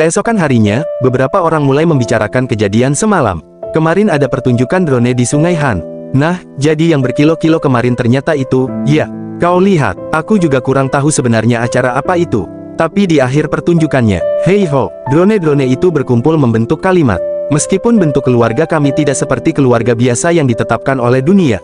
Keesokan harinya, beberapa orang mulai membicarakan kejadian semalam. Kemarin ada pertunjukan drone di Sungai Han. Nah, jadi yang berkilo-kilo kemarin ternyata itu, ya, kau lihat, aku juga kurang tahu sebenarnya acara apa itu. Tapi di akhir pertunjukannya, hei ho, drone-drone itu berkumpul membentuk kalimat. Meskipun bentuk keluarga kami tidak seperti keluarga biasa yang ditetapkan oleh dunia.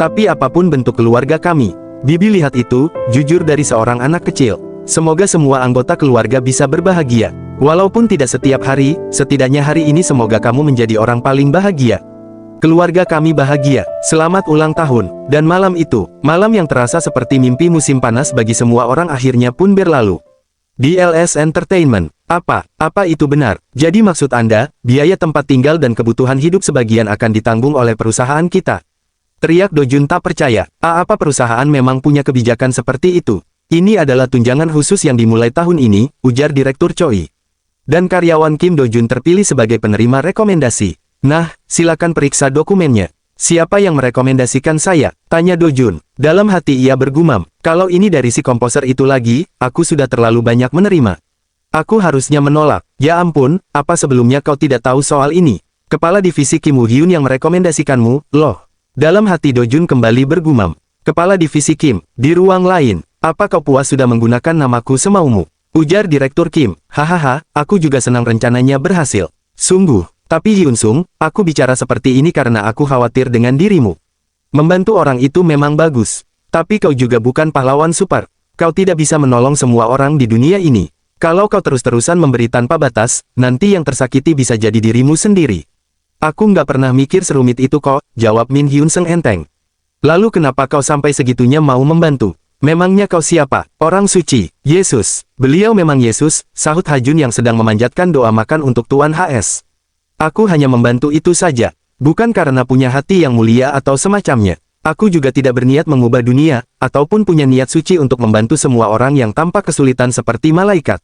Tapi apapun bentuk keluarga kami, Bibi lihat itu, jujur dari seorang anak kecil. Semoga semua anggota keluarga bisa berbahagia. Walaupun tidak setiap hari, setidaknya hari ini semoga kamu menjadi orang paling bahagia. Keluarga kami bahagia, selamat ulang tahun. Dan malam itu, malam yang terasa seperti mimpi musim panas bagi semua orang akhirnya pun berlalu. DLS Entertainment, apa itu benar? Jadi maksud Anda, biaya tempat tinggal dan kebutuhan hidup sebagian akan ditanggung oleh perusahaan kita? Teriak Dojun tak percaya, apa perusahaan memang punya kebijakan seperti itu? Ini adalah tunjangan khusus yang dimulai tahun ini, ujar Direktur Choi. Dan karyawan Kim Dojun terpilih sebagai penerima rekomendasi. Nah, silakan periksa dokumennya. Siapa yang merekomendasikan saya? Tanya Dojun. Dalam hati ia bergumam, kalau ini dari si komposer itu lagi, aku sudah terlalu banyak menerima. Aku harusnya menolak. Ya ampun, apa sebelumnya kau tidak tahu soal ini? Kepala divisi Kim Woo-hyun yang merekomendasikanmu, loh. Dalam hati Dojun kembali bergumam. Kepala divisi Kim, di ruang lain, apa kau puas sudah menggunakan namaku semaumu? Ujar Direktur Kim, hahaha, aku juga senang rencananya berhasil. Sungguh, tapi Hyun Sung, aku bicara seperti ini karena aku khawatir dengan dirimu. Membantu orang itu memang bagus, tapi kau juga bukan pahlawan super. Kau tidak bisa menolong semua orang di dunia ini. Kalau kau terus-terusan memberi tanpa batas, nanti yang tersakiti bisa jadi dirimu sendiri. Aku nggak pernah mikir serumit itu kok, jawab Min Hyun Sung enteng. Lalu kenapa kau sampai segitunya mau membantu? Memangnya kau siapa? Orang suci, Yesus. Beliau memang Yesus, sahut Hajun yang sedang memanjatkan doa makan untuk Tuan HS. Aku hanya membantu itu saja, bukan karena punya hati yang mulia atau semacamnya. Aku juga tidak berniat mengubah dunia, ataupun punya niat suci untuk membantu semua orang yang tampak kesulitan seperti malaikat.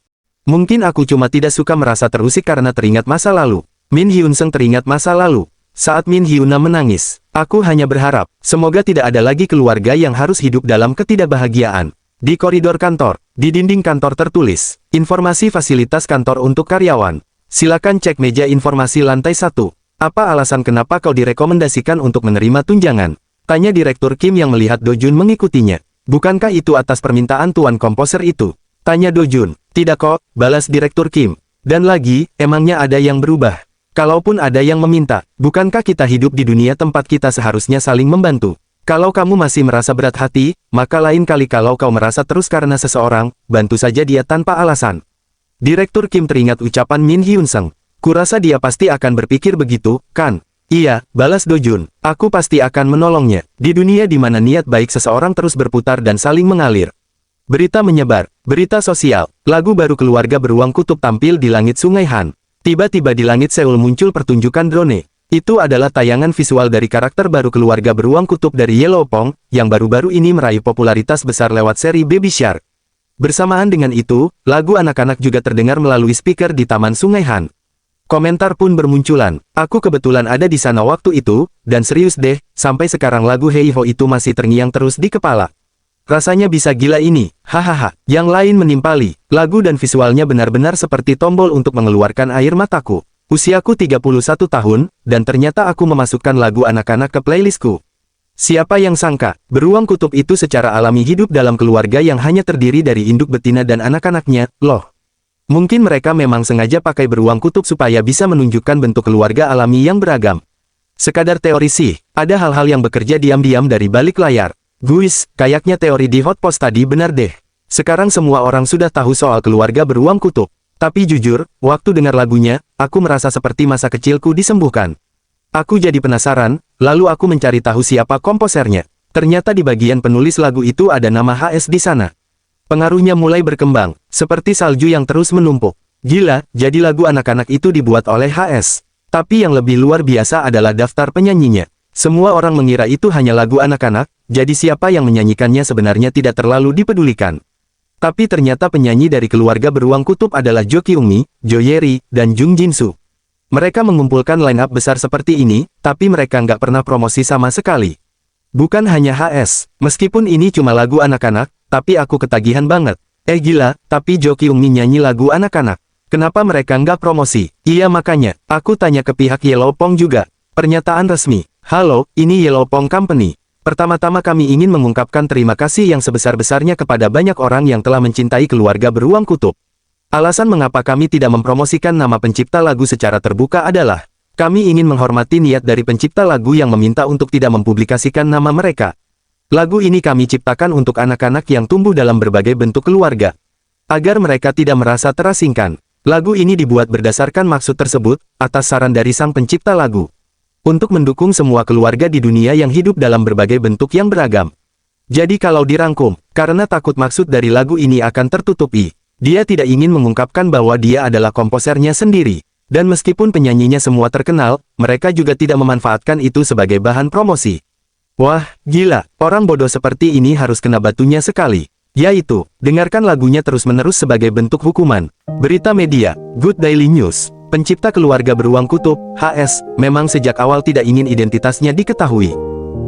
Mungkin aku cuma tidak suka merasa terusik karena teringat masa lalu. Min Hyun Sung teringat masa lalu. Saat Min Hyuna menangis, aku hanya berharap, semoga tidak ada lagi keluarga yang harus hidup dalam ketidakbahagiaan. Di koridor kantor, di dinding kantor tertulis, informasi fasilitas kantor untuk karyawan. Silakan cek meja informasi lantai 1. Apa alasan kenapa kau direkomendasikan untuk menerima tunjangan? Tanya Direktur Kim yang melihat Dojun mengikutinya. Bukankah itu atas permintaan tuan komposer itu? Tanya Dojun. Tidak kok, balas Direktur Kim. Dan lagi, emangnya ada yang berubah? Kalaupun ada yang meminta, bukankah kita hidup di dunia tempat kita seharusnya saling membantu? Kalau kamu masih merasa berat hati, maka lain kali kalau kau merasa terus karena seseorang, bantu saja dia tanpa alasan. Direktur Kim teringat ucapan Min Hyun Sung. Kurasa dia pasti akan berpikir begitu, kan? Iya, balas Dojun. Aku pasti akan menolongnya. Di dunia di mana niat baik seseorang terus berputar dan saling mengalir. Berita menyebar, berita sosial, lagu baru keluarga beruang kutub tampil di langit Sungai Han. Tiba-tiba di langit Seoul muncul pertunjukan drone. Itu adalah tayangan visual dari karakter baru keluarga beruang kutub dari Yellow Pong, yang baru-baru ini meraih popularitas besar lewat seri Baby Shark. Bersamaan dengan itu, lagu anak-anak juga terdengar melalui speaker di Taman Sungai Han. Komentar pun bermunculan, aku kebetulan ada di sana waktu itu, dan serius deh, sampai sekarang lagu Hey Ho itu masih terngiang terus di kepala. Rasanya bisa gila ini, hahaha. Yang lain menimpali, lagu dan visualnya benar-benar seperti tombol untuk mengeluarkan air mataku. Usiaku 31 tahun, dan ternyata aku memasukkan lagu anak-anak ke playlistku. Siapa yang sangka, beruang kutub itu secara alami hidup dalam keluarga yang hanya terdiri dari induk betina dan anak-anaknya, loh. Mungkin mereka memang sengaja pakai beruang kutub supaya bisa menunjukkan bentuk keluarga alami yang beragam. Sekadar teori sih, ada hal-hal yang bekerja diam-diam dari balik layar. Guys, kayaknya teori di Hotpost tadi benar deh. Sekarang semua orang sudah tahu soal keluarga beruang kutub. Tapi jujur, waktu dengar lagunya, aku merasa seperti masa kecilku disembuhkan. Aku jadi penasaran, lalu aku mencari tahu siapa komposernya. Ternyata di bagian penulis lagu itu ada nama HS di sana. Pengaruhnya mulai berkembang, seperti salju yang terus menumpuk. Gila, jadi lagu anak-anak itu dibuat oleh HS. Tapi yang lebih luar biasa adalah daftar penyanyinya. Semua orang mengira itu hanya lagu anak-anak, jadi siapa yang menyanyikannya sebenarnya tidak terlalu dipedulikan. Tapi ternyata penyanyi dari keluarga beruang kutub adalah Jo Kyung-mi, Jo Ye-ri, dan Jung Jin-soo. Mereka mengumpulkan line-up besar seperti ini, tapi mereka nggak pernah promosi sama sekali. Bukan hanya HS, meskipun ini cuma lagu anak-anak, tapi aku ketagihan banget. Gila, tapi Jo Kyung-mi nyanyi lagu anak-anak. Kenapa mereka nggak promosi? Iya makanya, aku tanya ke pihak Yellowpong juga. Pernyataan resmi. Halo, ini Yellowpong Company. Pertama-tama kami ingin mengungkapkan terima kasih yang sebesar-besarnya kepada banyak orang yang telah mencintai keluarga beruang kutub. Alasan mengapa kami tidak mempromosikan nama pencipta lagu secara terbuka adalah, kami ingin menghormati niat dari pencipta lagu yang meminta untuk tidak mempublikasikan nama mereka. Lagu ini kami ciptakan untuk anak-anak yang tumbuh dalam berbagai bentuk keluarga. Agar mereka tidak merasa terasingkan. Lagu ini dibuat berdasarkan maksud tersebut, atas saran dari sang pencipta lagu. Untuk mendukung semua keluarga di dunia yang hidup dalam berbagai bentuk yang beragam. Jadi kalau dirangkum, karena takut maksud dari lagu ini akan tertutupi, dia tidak ingin mengungkapkan bahwa dia adalah komposernya sendiri. Dan meskipun penyanyinya semua terkenal, mereka juga tidak memanfaatkan itu sebagai bahan promosi. Wah, gila, orang bodoh seperti ini harus kena batunya sekali. Yaitu, dengarkan lagunya terus-menerus sebagai bentuk hukuman. Berita media, Good Daily News. Pencipta keluarga beruang kutub, HS, memang sejak awal tidak ingin identitasnya diketahui.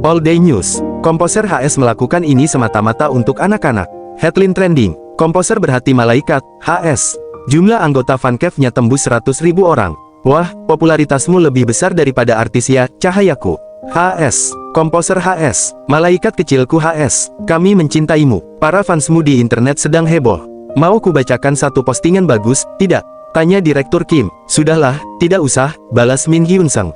All Day News. Komposer HS melakukan ini semata-mata untuk anak-anak. Headline trending. Komposer berhati malaikat, HS. Jumlah anggota fancave-nya tembus 100.000 orang. Wah, popularitasmu lebih besar daripada artis ya, cahayaku. HS. Komposer HS. Malaikat kecilku HS. Kami mencintaimu. Para fansmu di internet sedang heboh. Mau kubacakan satu postingan bagus, tidak? Tanya Direktur Kim. Sudahlah, tidak usah, balas Min Hyun Sung.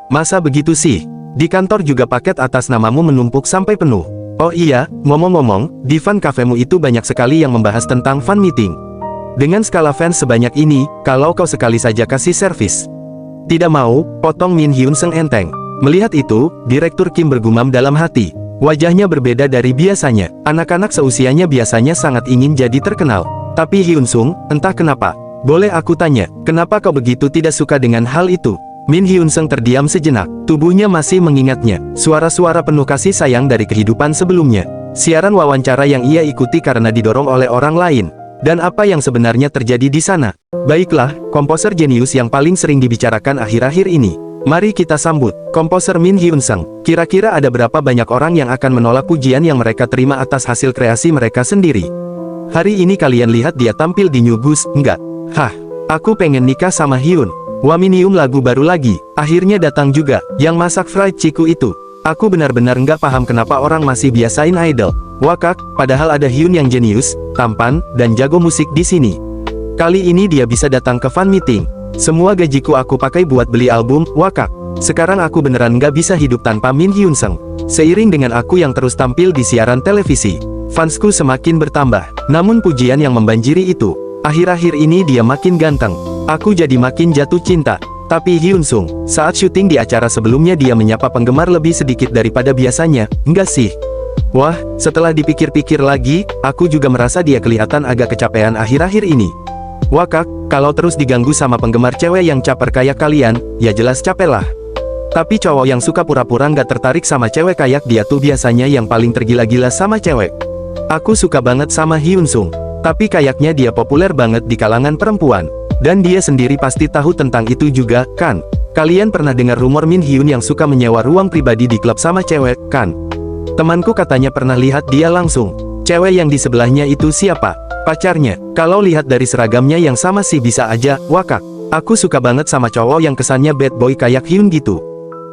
Masa begitu sih? Di kantor juga paket atas namamu menumpuk sampai penuh. Oh iya, ngomong-ngomong, di fan kafemu itu banyak sekali yang membahas tentang fan meeting. Dengan skala fans sebanyak ini, kalau kau sekali saja kasih servis. Tidak mau, potong Min Hyun Sung enteng. Melihat itu, Direktur Kim bergumam dalam hati. Wajahnya berbeda dari biasanya. Anak-anak seusianya biasanya sangat ingin jadi terkenal. Tapi Hyun Sung, entah kenapa. Boleh aku tanya, kenapa kau begitu tidak suka dengan hal itu? Min Hyun Sung terdiam sejenak. Tubuhnya masih mengingatnya. Suara-suara penuh kasih sayang dari kehidupan sebelumnya. Siaran wawancara yang ia ikuti karena didorong oleh orang lain. Dan apa yang sebenarnya terjadi di sana? Baiklah, komposer jenius yang paling sering dibicarakan akhir-akhir ini. Mari kita sambut, komposer Min Hyun Sung. Kira-kira ada berapa banyak orang yang akan menolak pujian yang mereka terima atas hasil kreasi mereka sendiri? Hari ini kalian lihat dia tampil di New Goose, enggak? Hah, aku pengen nikah sama Hyun. Waminium lagu baru lagi, akhirnya datang juga, yang masak fried chicken itu. Aku benar-benar nggak paham kenapa orang masih biasain idol. Wakak, padahal ada Hyun yang jenius, tampan, dan jago musik di sini. Kali ini dia bisa datang ke fan meeting. Semua gajiku aku pakai buat beli album, wakak. Sekarang aku beneran nggak bisa hidup tanpa Min Hyun Sung. Seiring dengan aku yang terus tampil di siaran televisi, fansku semakin bertambah. Namun pujian yang membanjiri itu, akhir-akhir ini dia makin ganteng. Aku jadi makin jatuh cinta. Tapi Hyun Sung, saat syuting di acara sebelumnya dia menyapa penggemar lebih sedikit daripada biasanya, enggak sih? Wah, setelah dipikir-pikir lagi, aku juga merasa dia kelihatan agak kecapean akhir-akhir ini. Wakak, kalau terus diganggu sama penggemar cewek yang caper kayak kalian, ya jelas capek lah. Tapi cowok yang suka pura-pura nggak tertarik sama cewek kayak dia tuh biasanya yang paling tergila-gila sama cewek. Aku suka banget sama Hyun Sung. Tapi kayaknya dia populer banget di kalangan perempuan. Dan dia sendiri pasti tahu tentang itu juga, kan? Kalian pernah dengar rumor Min Hyun yang suka menyewa ruang pribadi di klub sama cewek, kan? Temanku katanya pernah lihat dia langsung. Cewek yang di sebelahnya itu siapa? Pacarnya. Kalau lihat dari seragamnya yang sama sih bisa aja, wakak. Aku suka banget sama cowok yang kesannya bad boy kayak Hyun gitu.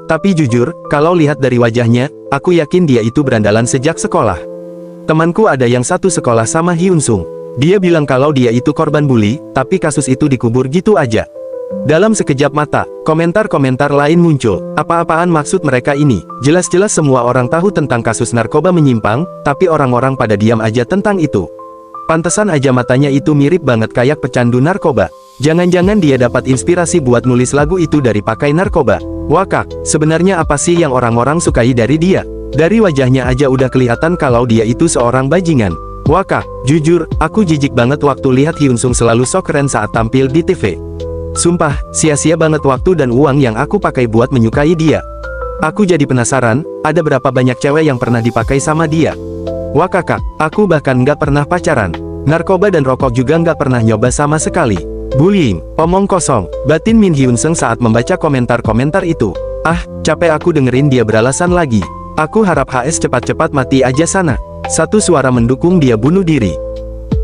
Tapi jujur, kalau lihat dari wajahnya, aku yakin dia itu berandalan sejak sekolah. Temanku ada yang satu sekolah sama Hyun Sung. Dia bilang kalau dia itu korban bully, tapi kasus itu dikubur gitu aja. Dalam sekejap mata, komentar-komentar lain muncul. Apa-apaan maksud mereka ini? Jelas-jelas semua orang tahu tentang kasus narkoba menyimpang, tapi orang-orang pada diam aja tentang itu. Pantesan aja matanya itu mirip banget kayak pecandu narkoba. Jangan-jangan dia dapat inspirasi buat nulis lagu itu dari pakai narkoba. Wakak, sebenarnya apa sih yang orang-orang sukai dari dia? Dari wajahnya aja udah kelihatan kalau dia itu seorang bajingan. Wakak, jujur, aku jijik banget waktu lihat Hyun Sung selalu sok keren saat tampil di TV. Sumpah, sia-sia banget waktu dan uang yang aku pakai buat menyukai dia. Aku jadi penasaran, ada berapa banyak cewek yang pernah dipakai sama dia? Wah kakak, aku bahkan nggak pernah pacaran. Narkoba dan rokok juga nggak pernah nyoba sama sekali. Bullying, omong kosong, batin Min Hyun Sung saat membaca komentar-komentar itu. Ah, capek aku dengerin dia beralasan lagi. Aku harap HS cepat-cepat mati aja sana. Satu suara mendukung dia bunuh diri.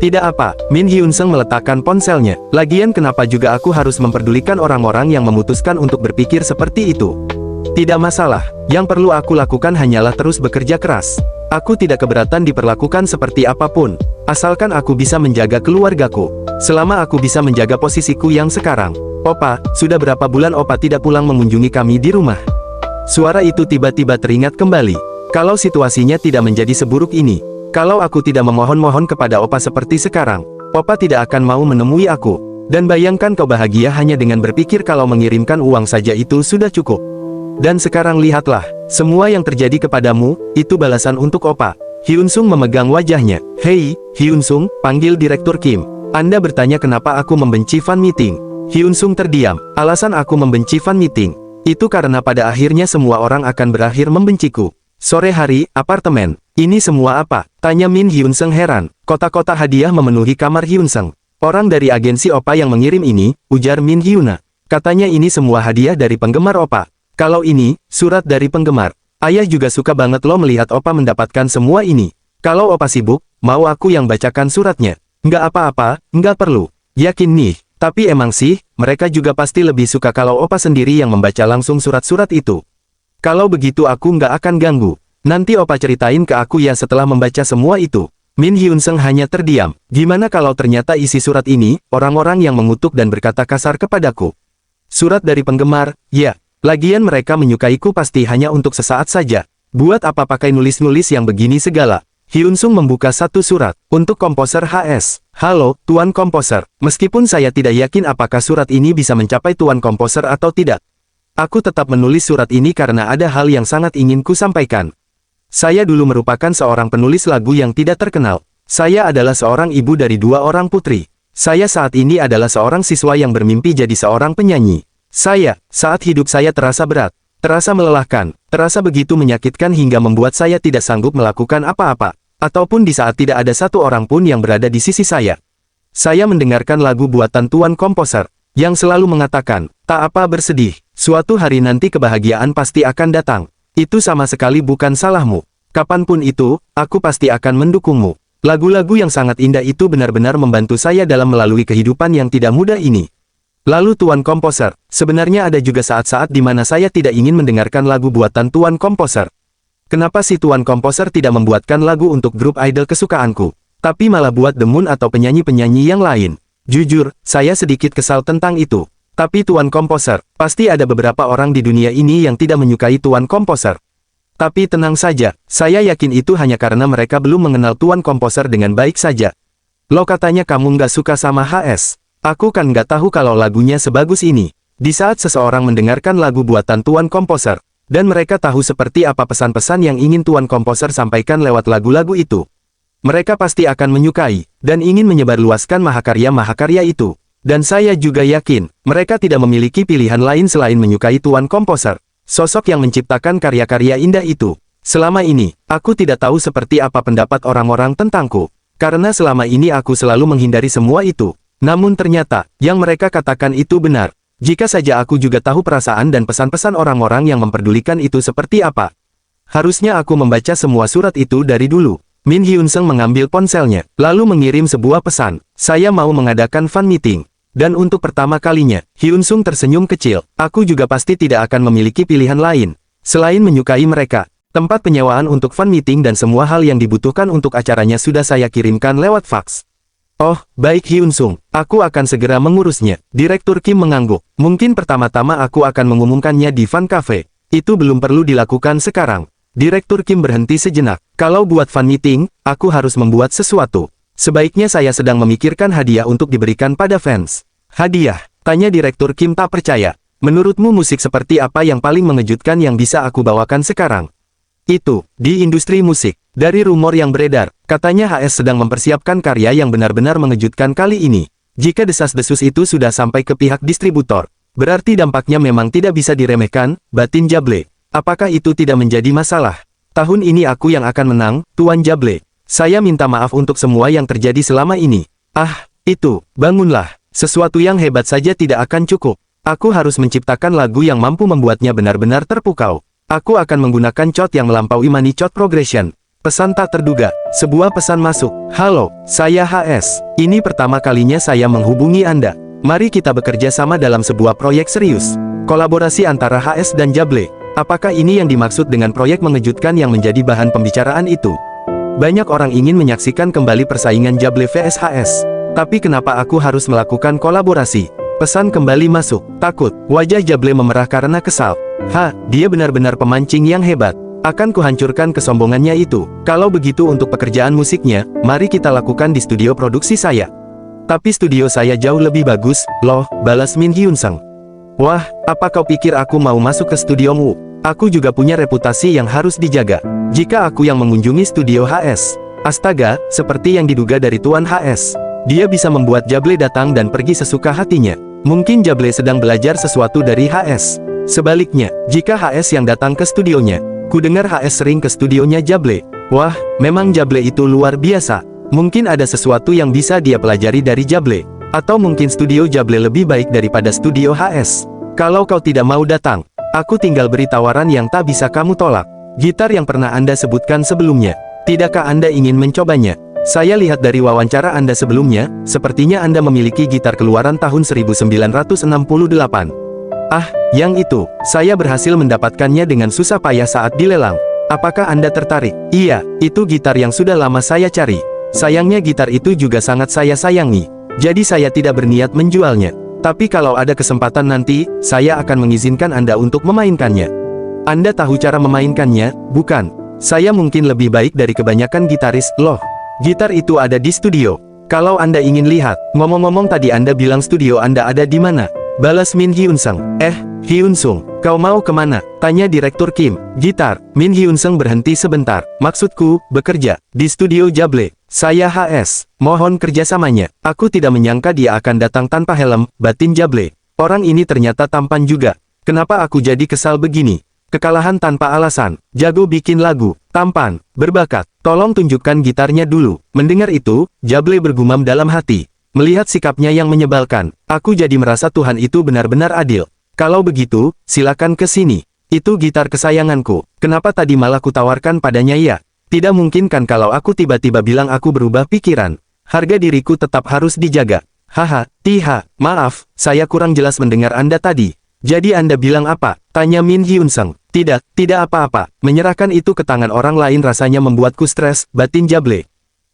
Tidak apa, Min Hyunsung meletakkan ponselnya. Lagian kenapa juga aku harus memperdulikan orang-orang yang memutuskan untuk berpikir seperti itu? Tidak masalah, yang perlu aku lakukan hanyalah terus bekerja keras. Aku tidak keberatan diperlakukan seperti apapun, asalkan aku bisa menjaga keluargaku. Selama aku bisa menjaga posisiku yang sekarang. Opa, sudah berapa bulan Opa tidak pulang mengunjungi kami di rumah? Suara itu tiba-tiba teringat kembali. Kalau situasinya tidak menjadi seburuk ini, kalau aku tidak memohon-mohon kepada Opa seperti sekarang, Opa tidak akan mau menemui aku. Dan bayangkan kau bahagia hanya dengan berpikir kalau mengirimkan uang saja itu sudah cukup. Dan sekarang lihatlah, semua yang terjadi kepadamu, itu balasan untuk Opa. Hyunsung memegang wajahnya. Hei, Hyunsung, panggil Direktur Kim. Anda bertanya kenapa aku membenci fan meeting. Hyunsung terdiam. Alasan aku membenci fan meeting itu karena pada akhirnya semua orang akan berakhir membenciku. Sore hari, apartemen. Ini semua apa? Tanya Min Hyunsung heran. Kotak-kotak hadiah memenuhi kamar Hyunsung. Orang dari agensi Opa yang mengirim ini, ujar Min Hyuna. Katanya ini semua hadiah dari penggemar Opa. Kalau ini, surat dari penggemar. Ayah juga suka banget lo melihat Opa mendapatkan semua ini. Kalau Opa sibuk, mau aku yang bacakan suratnya? Nggak apa-apa, nggak perlu. Yakin nih, tapi emang sih, mereka juga pasti lebih suka kalau Opa sendiri yang membaca langsung surat-surat itu. Kalau begitu aku nggak akan ganggu. Nanti Opa ceritain ke aku ya setelah membaca semua itu. Min Hyunsung hanya terdiam. Gimana kalau ternyata isi surat ini, orang-orang yang mengutuk dan berkata kasar kepadaku? Surat dari penggemar, ya. Lagian mereka menyukaiku pasti hanya untuk sesaat saja. Buat apa pakai nulis-nulis yang begini segala? Hyunsung membuka satu surat. Untuk komposer HS. Halo, Tuan Komposer. Meskipun saya tidak yakin apakah surat ini bisa mencapai Tuan Komposer atau tidak, aku tetap menulis surat ini karena ada hal yang sangat ingin ku sampaikan. Saya dulu merupakan seorang penulis lagu yang tidak terkenal. Saya adalah seorang ibu dari 2 orang putri. Saya saat ini adalah seorang siswa yang bermimpi jadi seorang penyanyi. Saat hidup saya terasa berat, terasa melelahkan, terasa begitu menyakitkan hingga membuat saya tidak sanggup melakukan apa-apa. Ataupun di saat tidak ada satu orang pun yang berada di sisi saya. Saya mendengarkan lagu buatan Tuan Komposer, yang selalu mengatakan, tak apa bersedih, suatu hari nanti kebahagiaan pasti akan datang. Itu sama sekali bukan salahmu. Kapanpun itu, aku pasti akan mendukungmu. Lagu-lagu yang sangat indah itu benar-benar membantu saya dalam melalui kehidupan yang tidak mudah ini. Lalu Tuan Komposer, sebenarnya ada juga saat-saat di mana saya tidak ingin mendengarkan lagu buatan Tuan Komposer. Kenapa si Tuan Komposer tidak membuatkan lagu untuk grup idol kesukaanku, tapi malah buat The Moon atau penyanyi-penyanyi yang lain? Jujur, saya sedikit kesal tentang itu. Tapi Tuan Komposer, pasti ada beberapa orang di dunia ini yang tidak menyukai Tuan Komposer. Tapi tenang saja, saya yakin itu hanya karena mereka belum mengenal Tuan Komposer dengan baik saja. Lo katanya kamu nggak suka sama HS. Aku kan nggak tahu kalau lagunya sebagus ini. Di saat seseorang mendengarkan lagu buatan Tuan Komposer, dan mereka tahu seperti apa pesan-pesan yang ingin Tuan Komposer sampaikan lewat lagu-lagu itu, mereka pasti akan menyukai, dan ingin menyebarluaskan mahakarya-mahakarya itu. Dan saya juga yakin, mereka tidak memiliki pilihan lain selain menyukai Tuan Komposer, sosok yang menciptakan karya-karya indah itu. Selama ini, aku tidak tahu seperti apa pendapat orang-orang tentangku, karena selama ini aku selalu menghindari semua itu. Namun ternyata, yang mereka katakan itu benar. Jika saja aku juga tahu perasaan dan pesan-pesan orang-orang yang memperdulikan itu seperti apa. Harusnya aku membaca semua surat itu dari dulu. Min Hyunsung mengambil ponselnya, lalu mengirim sebuah pesan. Saya mau mengadakan fan meeting. Dan untuk pertama kalinya, Hyunsung tersenyum kecil. Aku juga pasti tidak akan memiliki pilihan lain selain menyukai mereka. Tempat penyewaan untuk fan meeting dan semua hal yang dibutuhkan untuk acaranya sudah saya kirimkan lewat fax. Oh, baik Hyunsung, aku akan segera mengurusnya. Direktur Kim mengangguk. Mungkin pertama-tama aku akan mengumumkannya di fan cafe. Itu belum perlu dilakukan sekarang. Direktur Kim berhenti sejenak. Kalau buat fan meeting, aku harus membuat sesuatu. Sebaiknya saya sedang memikirkan hadiah untuk diberikan pada fans. Hadiah? Tanya Direktur Kim tak percaya. Menurutmu musik seperti apa yang paling mengejutkan yang bisa aku bawakan sekarang? Itu, di industri musik. Dari rumor yang beredar, katanya HS sedang mempersiapkan karya yang benar-benar mengejutkan kali ini. Jika desas-desus itu sudah sampai ke pihak distributor, berarti dampaknya memang tidak bisa diremehkan, batin Jable. Apakah itu tidak menjadi masalah? Tahun ini aku yang akan menang, Tuan Jable. Saya minta maaf untuk semua yang terjadi selama ini. Ah, itu, bangunlah. Sesuatu yang hebat saja tidak akan cukup. Aku harus menciptakan lagu yang mampu membuatnya benar-benar terpukau. Aku akan menggunakan chord yang melampaui money chord progression. Pesan tak terduga, sebuah pesan masuk. Halo, saya HS. Ini pertama kalinya saya menghubungi Anda. Mari kita bekerja sama dalam sebuah proyek serius. Kolaborasi antara HS dan Jable. Apakah ini yang dimaksud dengan proyek mengejutkan yang menjadi bahan pembicaraan itu? Banyak orang ingin menyaksikan kembali persaingan Jable vs HS. Tapi kenapa aku harus melakukan kolaborasi? Pesan kembali masuk. Takut. Wajah Jable memerah karena kesal. Dia benar-benar pemancing yang hebat. Akan kuhancurkan kesombongannya itu. Kalau begitu untuk pekerjaan musiknya, mari kita lakukan di studio produksi saya. Tapi studio saya jauh lebih bagus, loh, balas Min Hyun Sung. Wah, apa kau pikir aku mau masuk ke studiomu? Aku juga punya reputasi yang harus dijaga. Jika aku yang mengunjungi studio HS, astaga, seperti yang diduga dari Tuan HS. Dia bisa membuat Jable datang dan pergi sesuka hatinya. Mungkin Jable sedang belajar sesuatu dari HS. Sebaliknya, jika HS yang datang ke studionya, ku dengar HS sering ke studionya Jable. Wah, memang Jable itu luar biasa. Mungkin ada sesuatu yang bisa dia pelajari dari Jable. Atau mungkin studio Jable lebih baik daripada studio HS. Kalau kau tidak mau datang, aku tinggal beri tawaran yang tak bisa kamu tolak. Gitar yang pernah Anda sebutkan sebelumnya. Tidakkah Anda ingin mencobanya? Saya lihat dari wawancara Anda sebelumnya, sepertinya Anda memiliki gitar keluaran tahun 1968. Yang itu, saya berhasil mendapatkannya dengan susah payah saat dilelang. Apakah Anda tertarik? Iya, itu gitar yang sudah lama saya cari. Sayangnya gitar itu juga sangat saya sayangi. Jadi saya tidak berniat menjualnya. Tapi kalau ada kesempatan nanti, saya akan mengizinkan Anda untuk memainkannya. Anda tahu cara memainkannya, bukan? Saya mungkin lebih baik dari kebanyakan gitaris, loh. Gitar itu ada di studio. Kalau Anda ingin lihat, ngomong-ngomong tadi Anda bilang studio Anda ada di mana? Balas Min Hyun Sung. Hyun Sung, kau mau kemana? Tanya Direktur Kim. Gitar. Min Hyun Sung berhenti sebentar. Maksudku, bekerja di studio Jable. Saya HS. Mohon kerjasamanya. Aku tidak menyangka dia akan datang tanpa helm, batin Jable. Orang ini ternyata tampan juga. Kenapa aku jadi kesal begini? Kekalahan tanpa alasan. Jago bikin lagu. Tampan. Berbakat. Tolong tunjukkan gitarnya dulu. Mendengar itu, Jable bergumam dalam hati. Melihat sikapnya yang menyebalkan, aku jadi merasa Tuhan itu benar-benar adil. Kalau begitu, silakan ke sini. Itu gitar kesayanganku. Kenapa tadi malah kutawarkan padanya ya? Tidak mungkin kan kalau aku tiba-tiba bilang aku berubah pikiran. Harga diriku tetap harus dijaga. Maaf, saya kurang jelas mendengar Anda tadi. Jadi Anda bilang apa? Tanya Min Hyun Sung. Tidak apa-apa. Menyerahkan itu ke tangan orang lain rasanya membuatku stres, batin Jable.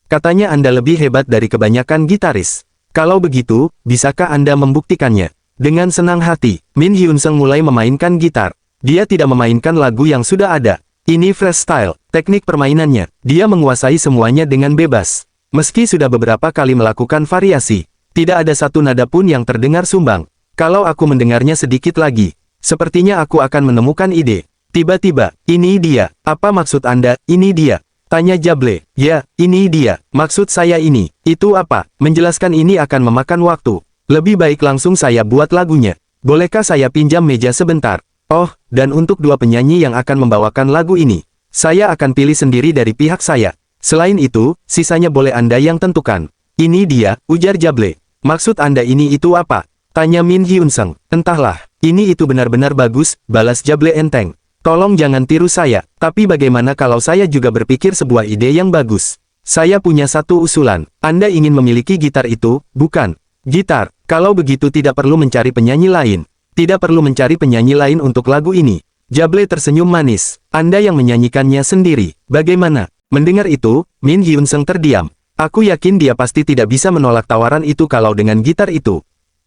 Katanya Anda lebih hebat dari kebanyakan gitaris. Kalau begitu, bisakah Anda membuktikannya? Dengan senang hati, Min Hyun Sung mulai memainkan gitar. Dia tidak memainkan lagu yang sudah ada. Ini freestyle, teknik permainannya. Dia menguasai semuanya dengan bebas. Meski sudah beberapa kali melakukan variasi, tidak ada satu nada pun yang terdengar sumbang. Kalau aku mendengarnya sedikit lagi, sepertinya aku akan menemukan ide. Tiba-tiba, ini dia. Apa maksud Anda, ini dia? Tanya Jable. Ya, ini dia. Maksud saya ini. Itu apa? Menjelaskan ini akan memakan waktu. Lebih baik langsung saya buat lagunya. Bolehkah saya pinjam meja sebentar? Oh, dan untuk dua penyanyi yang akan membawakan lagu ini, saya akan pilih sendiri dari pihak saya. Selain itu, sisanya boleh Anda yang tentukan. Ini dia, ujar Jable. Maksud Anda ini itu apa? Tanya Min Hyun Sung. Entahlah, ini itu benar-benar bagus, balas Jable enteng. Tolong jangan tiru saya, tapi bagaimana kalau saya juga berpikir sebuah ide yang bagus? Saya punya satu usulan. Anda ingin memiliki gitar itu, bukan? Gitar. Kalau begitu tidak perlu mencari penyanyi lain. Tidak perlu mencari penyanyi lain untuk lagu ini. Jable tersenyum manis. Anda yang menyanyikannya sendiri. Bagaimana? Mendengar itu, Min Hyun Sung terdiam. Aku yakin dia pasti tidak bisa menolak tawaran itu kalau dengan gitar itu.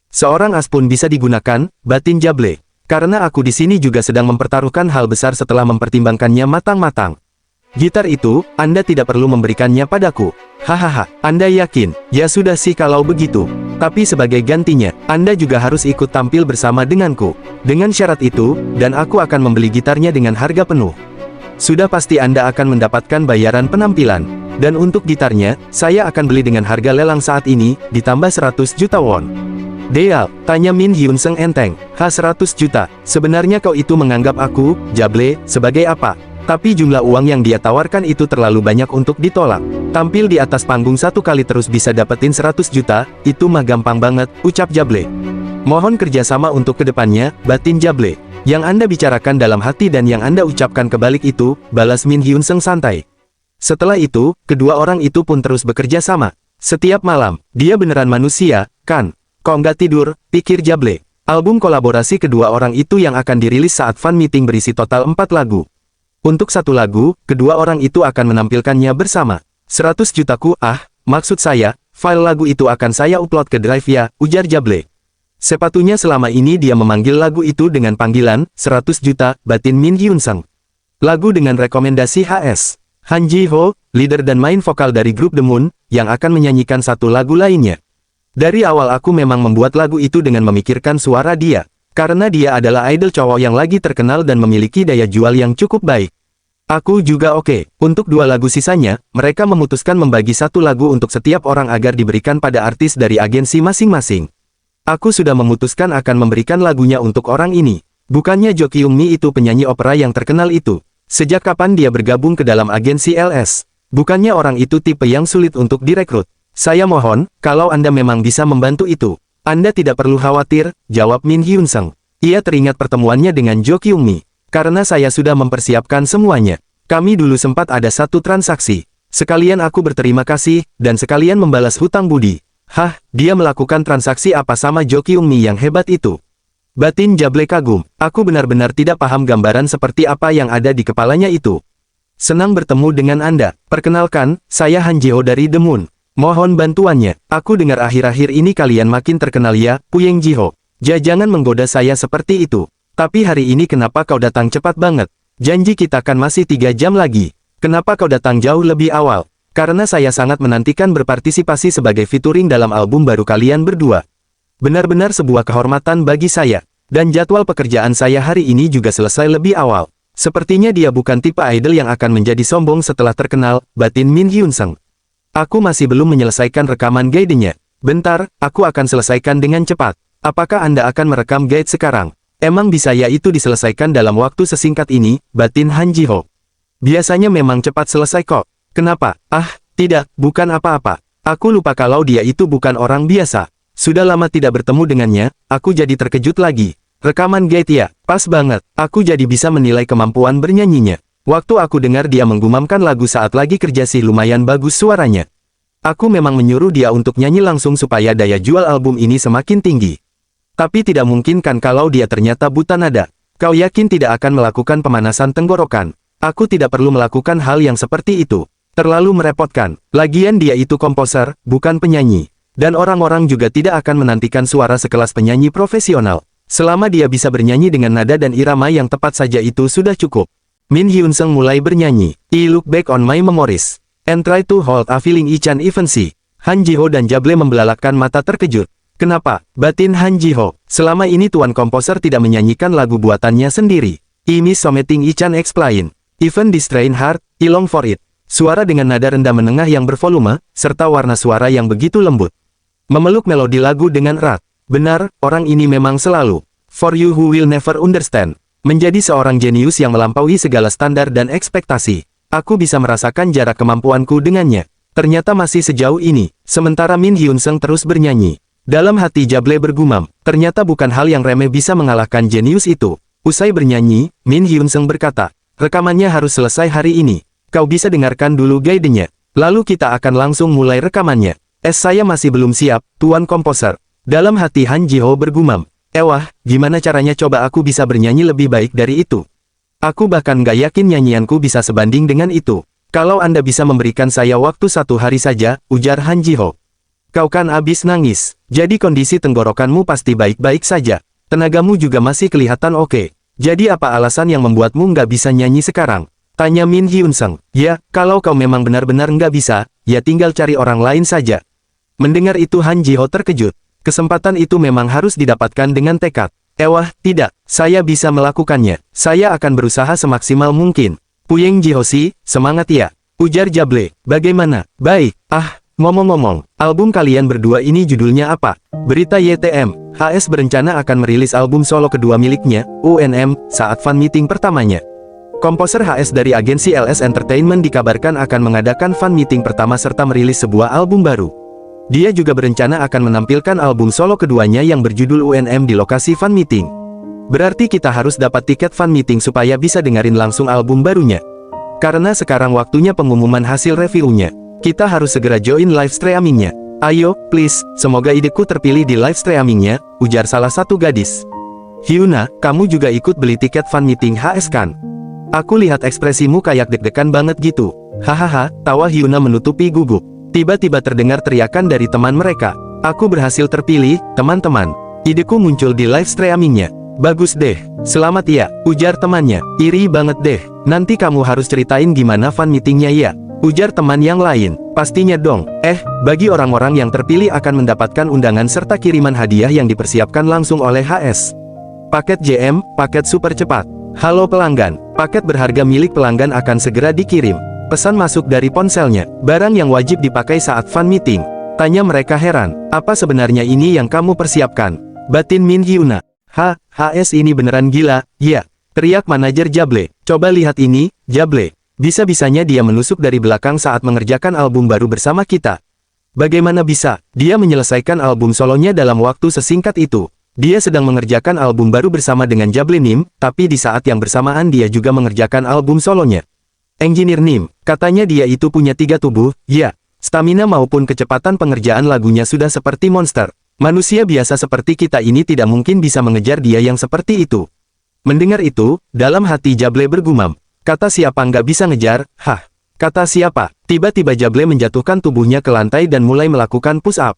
Seorang as pun bisa digunakan, batin Jable. Karena aku di sini juga sedang mempertaruhkan hal besar setelah mempertimbangkannya matang-matang. Gitar itu, Anda tidak perlu memberikannya padaku. Anda yakin? Ya sudah sih kalau begitu. Tapi sebagai gantinya, Anda juga harus ikut tampil bersama denganku. Dengan syarat itu, dan aku akan membeli gitarnya dengan harga penuh. Sudah pasti Anda akan mendapatkan bayaran penampilan. Dan untuk gitarnya, saya akan beli dengan harga lelang saat ini, ditambah 100 juta won. Deal, tanya Min Hyun Sung enteng. 100 juta. Sebenarnya kau itu menganggap aku, Jable, sebagai apa? Tapi jumlah uang yang dia tawarkan itu terlalu banyak untuk ditolak. Tampil di atas panggung satu kali terus bisa dapetin 100 juta, itu mah gampang banget, ucap Jable. Mohon kerjasama untuk kedepannya, batin Jable. Yang Anda bicarakan dalam hati dan yang Anda ucapkan kebalik itu, balas Min Hyun Sung santai. Setelah itu, kedua orang itu pun terus bekerja sama. Setiap malam, dia beneran manusia, kan? Kok nggak tidur, pikir Jable. Album kolaborasi kedua orang itu yang akan dirilis saat fan meeting berisi total 4 lagu. Untuk satu lagu, kedua orang itu akan menampilkannya bersama. 100 jutaku, maksud saya, file lagu itu akan saya upload ke Drive ya, ujar Jable. Sepatutnya selama ini dia memanggil lagu itu dengan panggilan, 100 juta, batin Min Hyun Sung. Lagu dengan rekomendasi HS. Han Ji Ho, leader dan main vokal dari grup The Moon, yang akan menyanyikan satu lagu lainnya. Dari awal aku memang membuat lagu itu dengan memikirkan suara dia, karena dia adalah idol cowok yang lagi terkenal dan memiliki daya jual yang cukup baik. Aku juga oke. Untuk 2 lagu sisanya, mereka memutuskan membagi satu lagu untuk setiap orang agar diberikan pada artis dari agensi masing-masing. Aku sudah memutuskan akan memberikan lagunya untuk orang ini. Bukannya Jo Kyung Mi itu penyanyi opera yang terkenal itu. Sejak kapan dia bergabung ke dalam agensi LS? Bukannya orang itu tipe yang sulit untuk direkrut. Saya mohon, kalau Anda memang bisa membantu itu, Anda tidak perlu khawatir, jawab Min Hyun Sung. Ia teringat pertemuannya dengan Jo Kyung Mi. Karena saya sudah mempersiapkan semuanya. Kami dulu sempat ada satu transaksi. Sekalian aku berterima kasih, dan sekalian membalas hutang budi. Dia melakukan transaksi apa sama Jo Kyung Mi yang hebat itu? Batin Jable kagum. Aku benar-benar tidak paham gambaran seperti apa yang ada di kepalanya itu. Senang bertemu dengan Anda. Perkenalkan, saya Han Ji Ho dari The Moon. Mohon bantuannya. Aku dengar akhir-akhir ini kalian makin terkenal ya, Puyeng Ji Ho. Jangan menggoda saya seperti itu. Tapi hari ini kenapa kau datang cepat banget? Janji kita kan masih 3 jam lagi. Kenapa kau datang jauh lebih awal? Karena saya sangat menantikan berpartisipasi sebagai featuring dalam album baru kalian berdua. Benar-benar sebuah kehormatan bagi saya. Dan jadwal pekerjaan saya hari ini juga selesai lebih awal. Sepertinya dia bukan tipe idol yang akan menjadi sombong setelah terkenal, batin Min Hyun Sung. Aku masih belum menyelesaikan rekaman guide-nya. Bentar, aku akan selesaikan dengan cepat. Apakah Anda akan merekam guide sekarang? Emang bisa ya itu diselesaikan dalam waktu sesingkat ini, batin Han Ji Ho. Biasanya memang cepat selesai kok. Kenapa? Tidak, bukan apa-apa. Aku lupa kalau dia itu bukan orang biasa. Sudah lama tidak bertemu dengannya, aku jadi terkejut lagi. Rekaman guide ya, pas banget. Aku jadi bisa menilai kemampuan bernyanyinya. Waktu aku dengar dia menggumamkan lagu saat lagi kerja sih lumayan bagus suaranya. Aku memang menyuruh dia untuk nyanyi langsung supaya daya jual album ini semakin tinggi. Tapi tidak mungkin kan kalau dia ternyata buta nada. Kau yakin tidak akan melakukan pemanasan tenggorokan? Aku tidak perlu melakukan hal yang seperti itu. Terlalu merepotkan. Lagian dia itu komposer, bukan penyanyi. Dan orang-orang juga tidak akan menantikan suara sekelas penyanyi profesional. Selama dia bisa bernyanyi dengan nada dan irama yang tepat saja itu sudah cukup. Min Hyun Sung mulai bernyanyi. I look back on my memories. And try to hold a feeling each and even see. Han Ji Ho dan Jable membelalakkan mata terkejut. Kenapa? Batin Han Ji Ho. Selama ini tuan komposer tidak menyanyikan lagu buatannya sendiri. I miss something each and explain. Even this train hard, I long for it. Suara dengan nada rendah menengah yang bervolume, serta warna suara yang begitu lembut. Memeluk melodi lagu dengan erat. Benar, orang ini memang selalu. For you who will never understand. Menjadi seorang jenius yang melampaui segala standar dan ekspektasi. Aku bisa merasakan jarak kemampuanku dengannya. Ternyata masih sejauh ini. Sementara Min Hyun Sung terus bernyanyi. Dalam hati Jable bergumam. Ternyata bukan hal yang remeh bisa mengalahkan jenius itu. Usai bernyanyi, Min Hyun Sung berkata, rekamannya harus selesai hari ini. Kau bisa dengarkan dulu guide-nya. Lalu kita akan langsung mulai rekamannya. Saya masih belum siap, tuan komposer. Dalam hati Han Ji Ho bergumam. Gimana caranya coba aku bisa bernyanyi lebih baik dari itu? Aku bahkan gak yakin nyanyianku bisa sebanding dengan itu. Kalau Anda bisa memberikan saya waktu 1 hari saja, ujar Han Ji Ho. Kau kan abis nangis, jadi kondisi tenggorokanmu pasti baik-baik saja. Tenagamu juga masih kelihatan oke. Jadi apa alasan yang membuatmu nggak bisa nyanyi sekarang? Tanya Min Hyun Sung. Ya, kalau kau memang benar-benar nggak bisa, ya tinggal cari orang lain saja. Mendengar itu Han Ji Ho terkejut. Kesempatan itu memang harus didapatkan dengan tekad. Tidak, saya bisa melakukannya. Saya akan berusaha semaksimal mungkin. Puyeng Ji Ho si, semangat ya. Ujar Jable. Bagaimana? Baik. Ngomong-ngomong, album kalian berdua ini judulnya apa? Berita YTM, HS berencana akan merilis album solo kedua miliknya, UNM, saat fan meeting pertamanya. Komposer HS dari agensi LS Entertainment dikabarkan akan mengadakan fan meeting pertama serta merilis sebuah album baru. Dia juga berencana akan menampilkan album solo keduanya yang berjudul UNM di lokasi fan meeting. Berarti kita harus dapat tiket fan meeting supaya bisa dengerin langsung album barunya. Karena sekarang waktunya pengumuman hasil reviewnya. Kita harus segera join live streamingnya. Ayo, please, semoga ideku terpilih di live streamingnya, ujar salah satu gadis. Hyuna, kamu juga ikut beli tiket fan meeting HS kan? Aku lihat ekspresimu kayak deg-degan banget gitu. Hahaha, tawa Hyuna menutupi gugup. Tiba-tiba terdengar teriakan dari teman mereka. Aku berhasil terpilih, teman-teman. Ideku muncul di live streamingnya. Bagus deh, selamat ya, ujar temannya. Iri banget deh, nanti kamu harus ceritain gimana fan meetingnya ya, ujar teman yang lain. Pastinya dong, bagi orang-orang yang terpilih akan mendapatkan undangan serta kiriman hadiah yang dipersiapkan langsung oleh HS. Paket JM, paket super cepat. Halo pelanggan, paket berharga milik pelanggan akan segera dikirim. Pesan masuk dari ponselnya, barang yang wajib dipakai saat fan meeting. Tanya mereka heran, apa sebenarnya ini yang kamu persiapkan? Batin Min Hyuna. HS ini beneran gila, ya, teriak manajer Jable. Coba lihat ini, Jable. Bisa-bisanya dia menusuk dari belakang saat mengerjakan album baru bersama kita. Bagaimana bisa? Dia menyelesaikan album solonya dalam waktu sesingkat itu. Dia sedang mengerjakan album baru bersama dengan Jable Nim, tapi di saat yang bersamaan dia juga mengerjakan album solonya. Engineer Nim, katanya dia itu punya 3 tubuh, ya. Stamina maupun kecepatan pengerjaan lagunya sudah seperti monster. Manusia biasa seperti kita ini tidak mungkin bisa mengejar dia yang seperti itu. Mendengar itu, dalam hati Jable bergumam. Kata siapa nggak bisa ngejar, kata siapa? Tiba-tiba Jable menjatuhkan tubuhnya ke lantai dan mulai melakukan push up.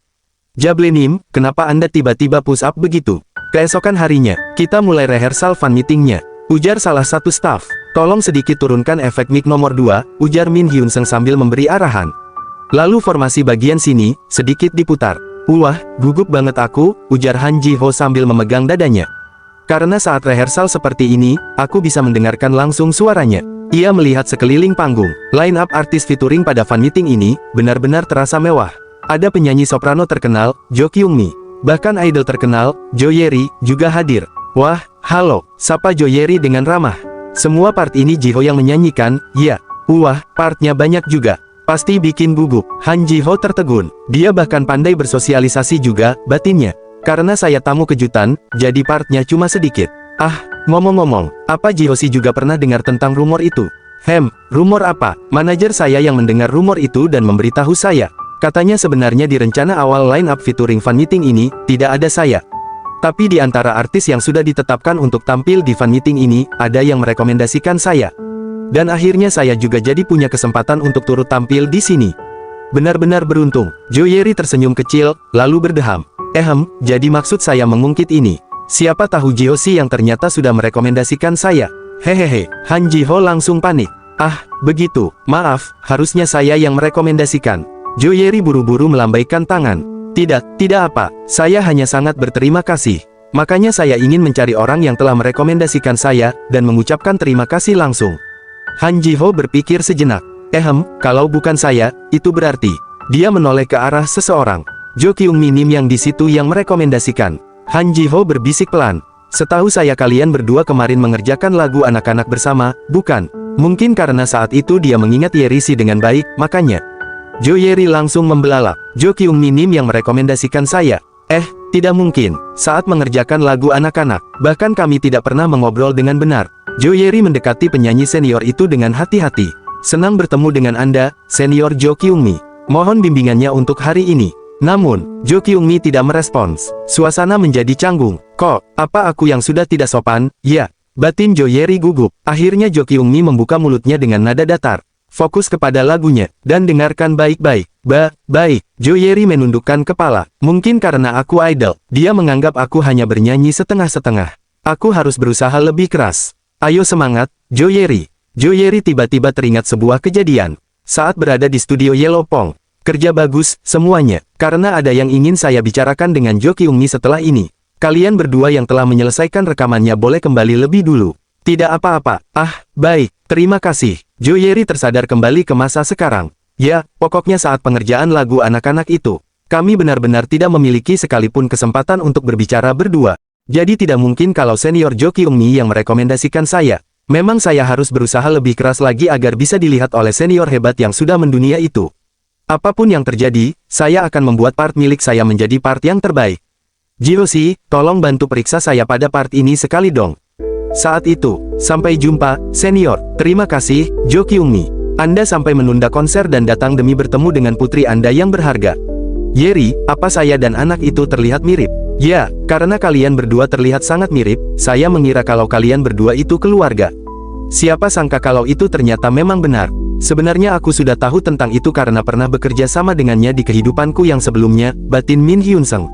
Jable Nim, kenapa Anda tiba-tiba push up begitu? Keesokan harinya, kita mulai rehearsal fan meetingnya, ujar salah satu staff. Tolong sedikit turunkan efek mic nomor 2, ujar Min Hyun Seng sambil memberi arahan. Lalu formasi bagian sini, sedikit diputar. Wah, gugup banget aku, ujar Han Ji Ho sambil memegang dadanya. Karena saat rehearsal seperti ini, aku bisa mendengarkan langsung suaranya. Ia melihat sekeliling panggung. Line up artis featuring pada fan meeting ini, benar-benar terasa mewah. Ada penyanyi soprano terkenal, Jo Kyung Mi. Bahkan idol terkenal, Jo Yeri, juga hadir. Wah, halo, sapa Jo Yeri dengan ramah. Semua part ini Ji Ho yang menyanyikan, ya. Wah, partnya banyak juga. Pasti bikin gugup. Han Ji Ho tertegun. Dia bahkan pandai bersosialisasi juga, batinnya. Karena saya tamu kejutan, jadi partnya cuma sedikit. Ngomong-ngomong, apa Ji Ho juga pernah dengar tentang rumor itu? Rumor apa? Manajer saya yang mendengar rumor itu dan memberitahu saya. Katanya sebenarnya di rencana awal line up featuring fan meeting ini, tidak ada saya. Tapi di antara artis yang sudah ditetapkan untuk tampil di fan meeting ini, ada yang merekomendasikan saya. Dan akhirnya saya juga jadi punya kesempatan untuk turut tampil di sini. Benar-benar beruntung. Jo Yeri tersenyum kecil, lalu berdeham. Jadi maksud saya mengungkit ini. Siapa tahu Ji Ho yang ternyata sudah merekomendasikan saya. Hehehe, Han Ji Ho langsung panik. Begitu, maaf, harusnya saya yang merekomendasikan. Jo Yeri buru-buru melambaikan tangan. Tidak apa, saya hanya sangat berterima kasih. Makanya saya ingin mencari orang yang telah merekomendasikan saya, dan mengucapkan terima kasih langsung. Han Ji Ho berpikir sejenak. Kalau bukan saya, itu berarti. Dia menoleh ke arah seseorang. Jo Kyung Mi Nim yang di situ yang merekomendasikan. Han Ji Ho berbisik pelan. Setahu saya kalian berdua kemarin mengerjakan lagu anak-anak bersama, bukan? Mungkin karena saat itu dia mengingat Yerisi dengan baik, makanya. Jo Yeri langsung membelalak. Jo Kyung Mi Nim yang merekomendasikan saya. Tidak mungkin. Saat mengerjakan lagu anak-anak, bahkan kami tidak pernah mengobrol dengan benar. Jo Yeri mendekati penyanyi senior itu dengan hati-hati. Senang bertemu dengan Anda, senior Jo Kyung Mi. Mohon bimbingannya untuk hari ini. Namun, Jo Kyung Mi tidak merespons. Suasana menjadi canggung. Kok, apa aku yang sudah tidak sopan? Ya, batin Jo Yeri gugup. Akhirnya Jo Kyung Mi membuka mulutnya dengan nada datar. Fokus kepada lagunya, dan dengarkan baik-baik. Baik. Jo Yeri menundukkan kepala. Mungkin karena aku idol, dia menganggap aku hanya bernyanyi setengah-setengah. Aku harus berusaha lebih keras. Ayo semangat, Jo Yeri. Jo Yeri tiba-tiba teringat sebuah kejadian. Saat berada di studio Yellow Pong. Kerja bagus, semuanya. Karena ada yang ingin saya bicarakan dengan Jo Kyung Mi setelah ini. Kalian berdua yang telah menyelesaikan rekamannya boleh kembali lebih dulu. Tidak apa-apa. Baik. Terima kasih. Jo Yeri tersadar kembali ke masa sekarang. Ya, pokoknya saat pengerjaan lagu anak-anak itu, kami benar-benar tidak memiliki sekalipun kesempatan untuk berbicara berdua. Jadi tidak mungkin kalau senior Jo Kyung Mi yang merekomendasikan saya. Memang saya harus berusaha lebih keras lagi agar bisa dilihat oleh senior hebat yang sudah mendunia itu. Apapun yang terjadi, saya akan membuat part milik saya menjadi part yang terbaik. Ji Ho, tolong bantu periksa saya pada part ini sekali dong. Saat itu, sampai jumpa, senior. Terima kasih, Jo Kyung-mi. Anda sampai menunda konser dan datang demi bertemu dengan putri Anda yang berharga. Yeri, apa saya dan anak itu terlihat mirip? Ya, karena kalian berdua terlihat sangat mirip, saya mengira kalau kalian berdua itu keluarga. Siapa sangka kalau itu ternyata memang benar. Sebenarnya aku sudah tahu tentang itu karena pernah bekerja sama dengannya di kehidupanku yang sebelumnya, batin Min Hyun-sung.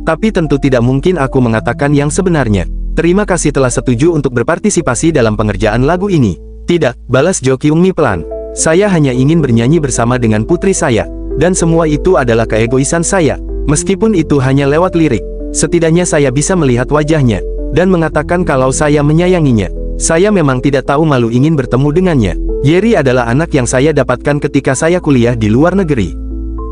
Tapi tentu tidak mungkin aku mengatakan yang sebenarnya. Terima kasih telah setuju untuk berpartisipasi dalam pengerjaan lagu ini. Tidak, balas Jo Kyung-mi pelan. Saya hanya ingin bernyanyi bersama dengan putri saya. Dan semua itu adalah keegoisan saya. Meskipun itu hanya lewat lirik, setidaknya saya bisa melihat wajahnya. Dan mengatakan kalau saya menyayanginya. Saya memang tidak tahu malu ingin bertemu dengannya. Yeri adalah anak yang saya dapatkan ketika saya kuliah di luar negeri.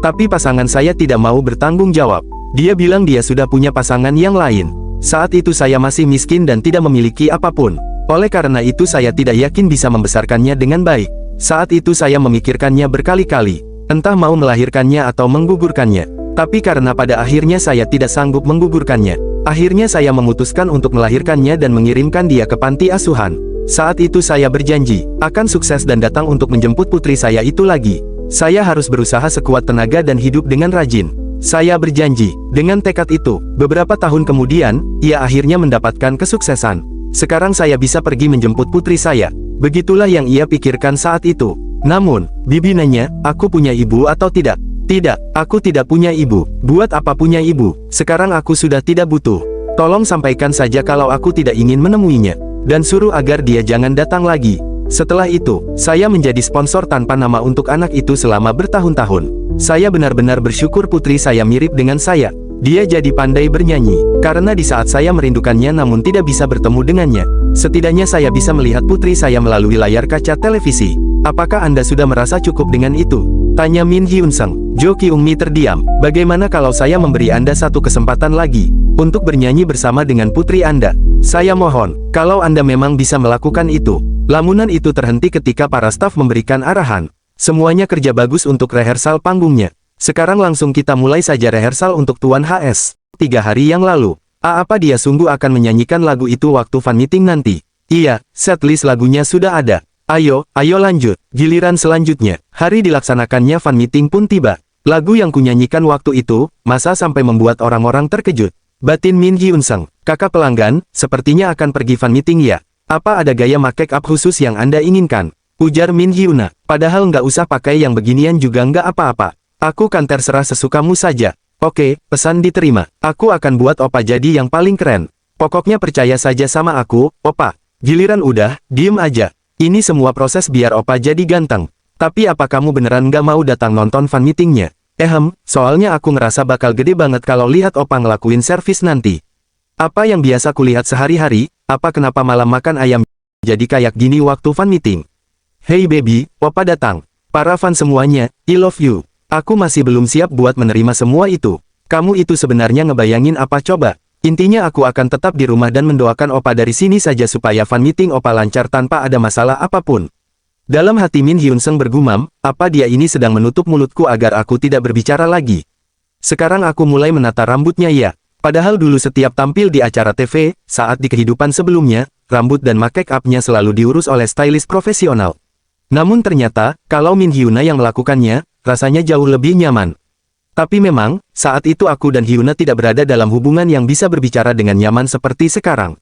Tapi pasangan saya tidak mau bertanggung jawab. Dia bilang dia sudah punya pasangan yang lain. Saat itu saya masih miskin dan tidak memiliki apapun. Oleh karena itu saya tidak yakin bisa membesarkannya dengan baik. Saat itu saya memikirkannya berkali-kali. Entah mau melahirkannya atau menggugurkannya. Tapi karena pada akhirnya saya tidak sanggup menggugurkannya. Akhirnya saya memutuskan untuk melahirkannya dan mengirimkan dia ke panti asuhan. Saat itu saya berjanji, akan sukses dan datang untuk menjemput putri saya itu lagi. Saya harus berusaha sekuat tenaga dan hidup dengan rajin. Saya berjanji, dengan tekad itu, beberapa tahun kemudian, ia akhirnya mendapatkan kesuksesan. Sekarang saya bisa pergi menjemput putri saya. Begitulah yang ia pikirkan saat itu. Namun, Bibi nanya, aku punya ibu atau tidak? Tidak, aku tidak punya ibu. Buat apa punya ibu? Sekarang aku sudah tidak butuh. Tolong sampaikan saja kalau aku tidak ingin menemuinya. Dan suruh agar dia jangan datang lagi. Setelah itu, saya menjadi sponsor tanpa nama untuk anak itu selama bertahun-tahun. Saya benar-benar bersyukur putri saya mirip dengan saya. Dia jadi pandai bernyanyi. Karena di saat saya merindukannya namun tidak bisa bertemu dengannya, setidaknya saya bisa melihat putri saya melalui layar kaca televisi. Apakah Anda sudah merasa cukup dengan itu? Tanya Min Hyun-sung. Jo Kyung-mi terdiam. Bagaimana kalau saya memberi Anda satu kesempatan lagi untuk bernyanyi bersama dengan putri Anda? Saya mohon, kalau Anda memang bisa melakukan itu. Lamunan itu terhenti ketika para staf memberikan arahan. Semuanya kerja bagus untuk rehearsal panggungnya. Sekarang langsung kita mulai saja rehearsal untuk Tuan HS. 3 hari yang lalu. Apa dia sungguh akan menyanyikan lagu itu waktu fan meeting nanti? Iya, setlist lagunya sudah ada. Ayo lanjut. Giliran selanjutnya. Hari dilaksanakannya fan meeting pun tiba. Lagu yang kunyanyikan waktu itu, masa sampai membuat orang-orang terkejut. Batin Min Hyun-sung. Kakak pelanggan, sepertinya akan pergi fan meeting ya? Apa ada gaya make up khusus yang Anda inginkan? Ujar Min Hyuna. Padahal nggak usah pakai yang beginian juga nggak apa-apa. Aku kan terserah sesukamu saja. Oke, pesan diterima. Aku akan buat opa jadi yang paling keren. Pokoknya percaya saja sama aku, opa. Giliran udah, diem aja. Ini semua proses biar opa jadi ganteng. Tapi apa kamu beneran nggak mau datang nonton fan meetingnya? Soalnya aku ngerasa bakal gede banget kalau lihat opa ngelakuin servis nanti. Apa yang biasa kulihat sehari-hari, apa kenapa malam makan ayam jadi kayak gini waktu fan meeting? Hey baby, opa datang. Para fan semuanya, I love you. Aku masih belum siap buat menerima semua itu. Kamu itu sebenarnya ngebayangin apa coba? Intinya aku akan tetap di rumah dan mendoakan opa dari sini saja supaya fan meeting opa lancar tanpa ada masalah apapun. Dalam hati Min Hyun-sung bergumam, apa dia ini sedang menutup mulutku agar aku tidak berbicara lagi? Sekarang aku mulai menata rambutnya ya. Padahal dulu setiap tampil di acara TV, saat di kehidupan sebelumnya, rambut dan make up-nya selalu diurus oleh stylist profesional. Namun ternyata, kalau Min Hyuna yang melakukannya, rasanya jauh lebih nyaman. Tapi memang, saat itu aku dan Hyuna tidak berada dalam hubungan yang bisa berbicara dengan nyaman seperti sekarang.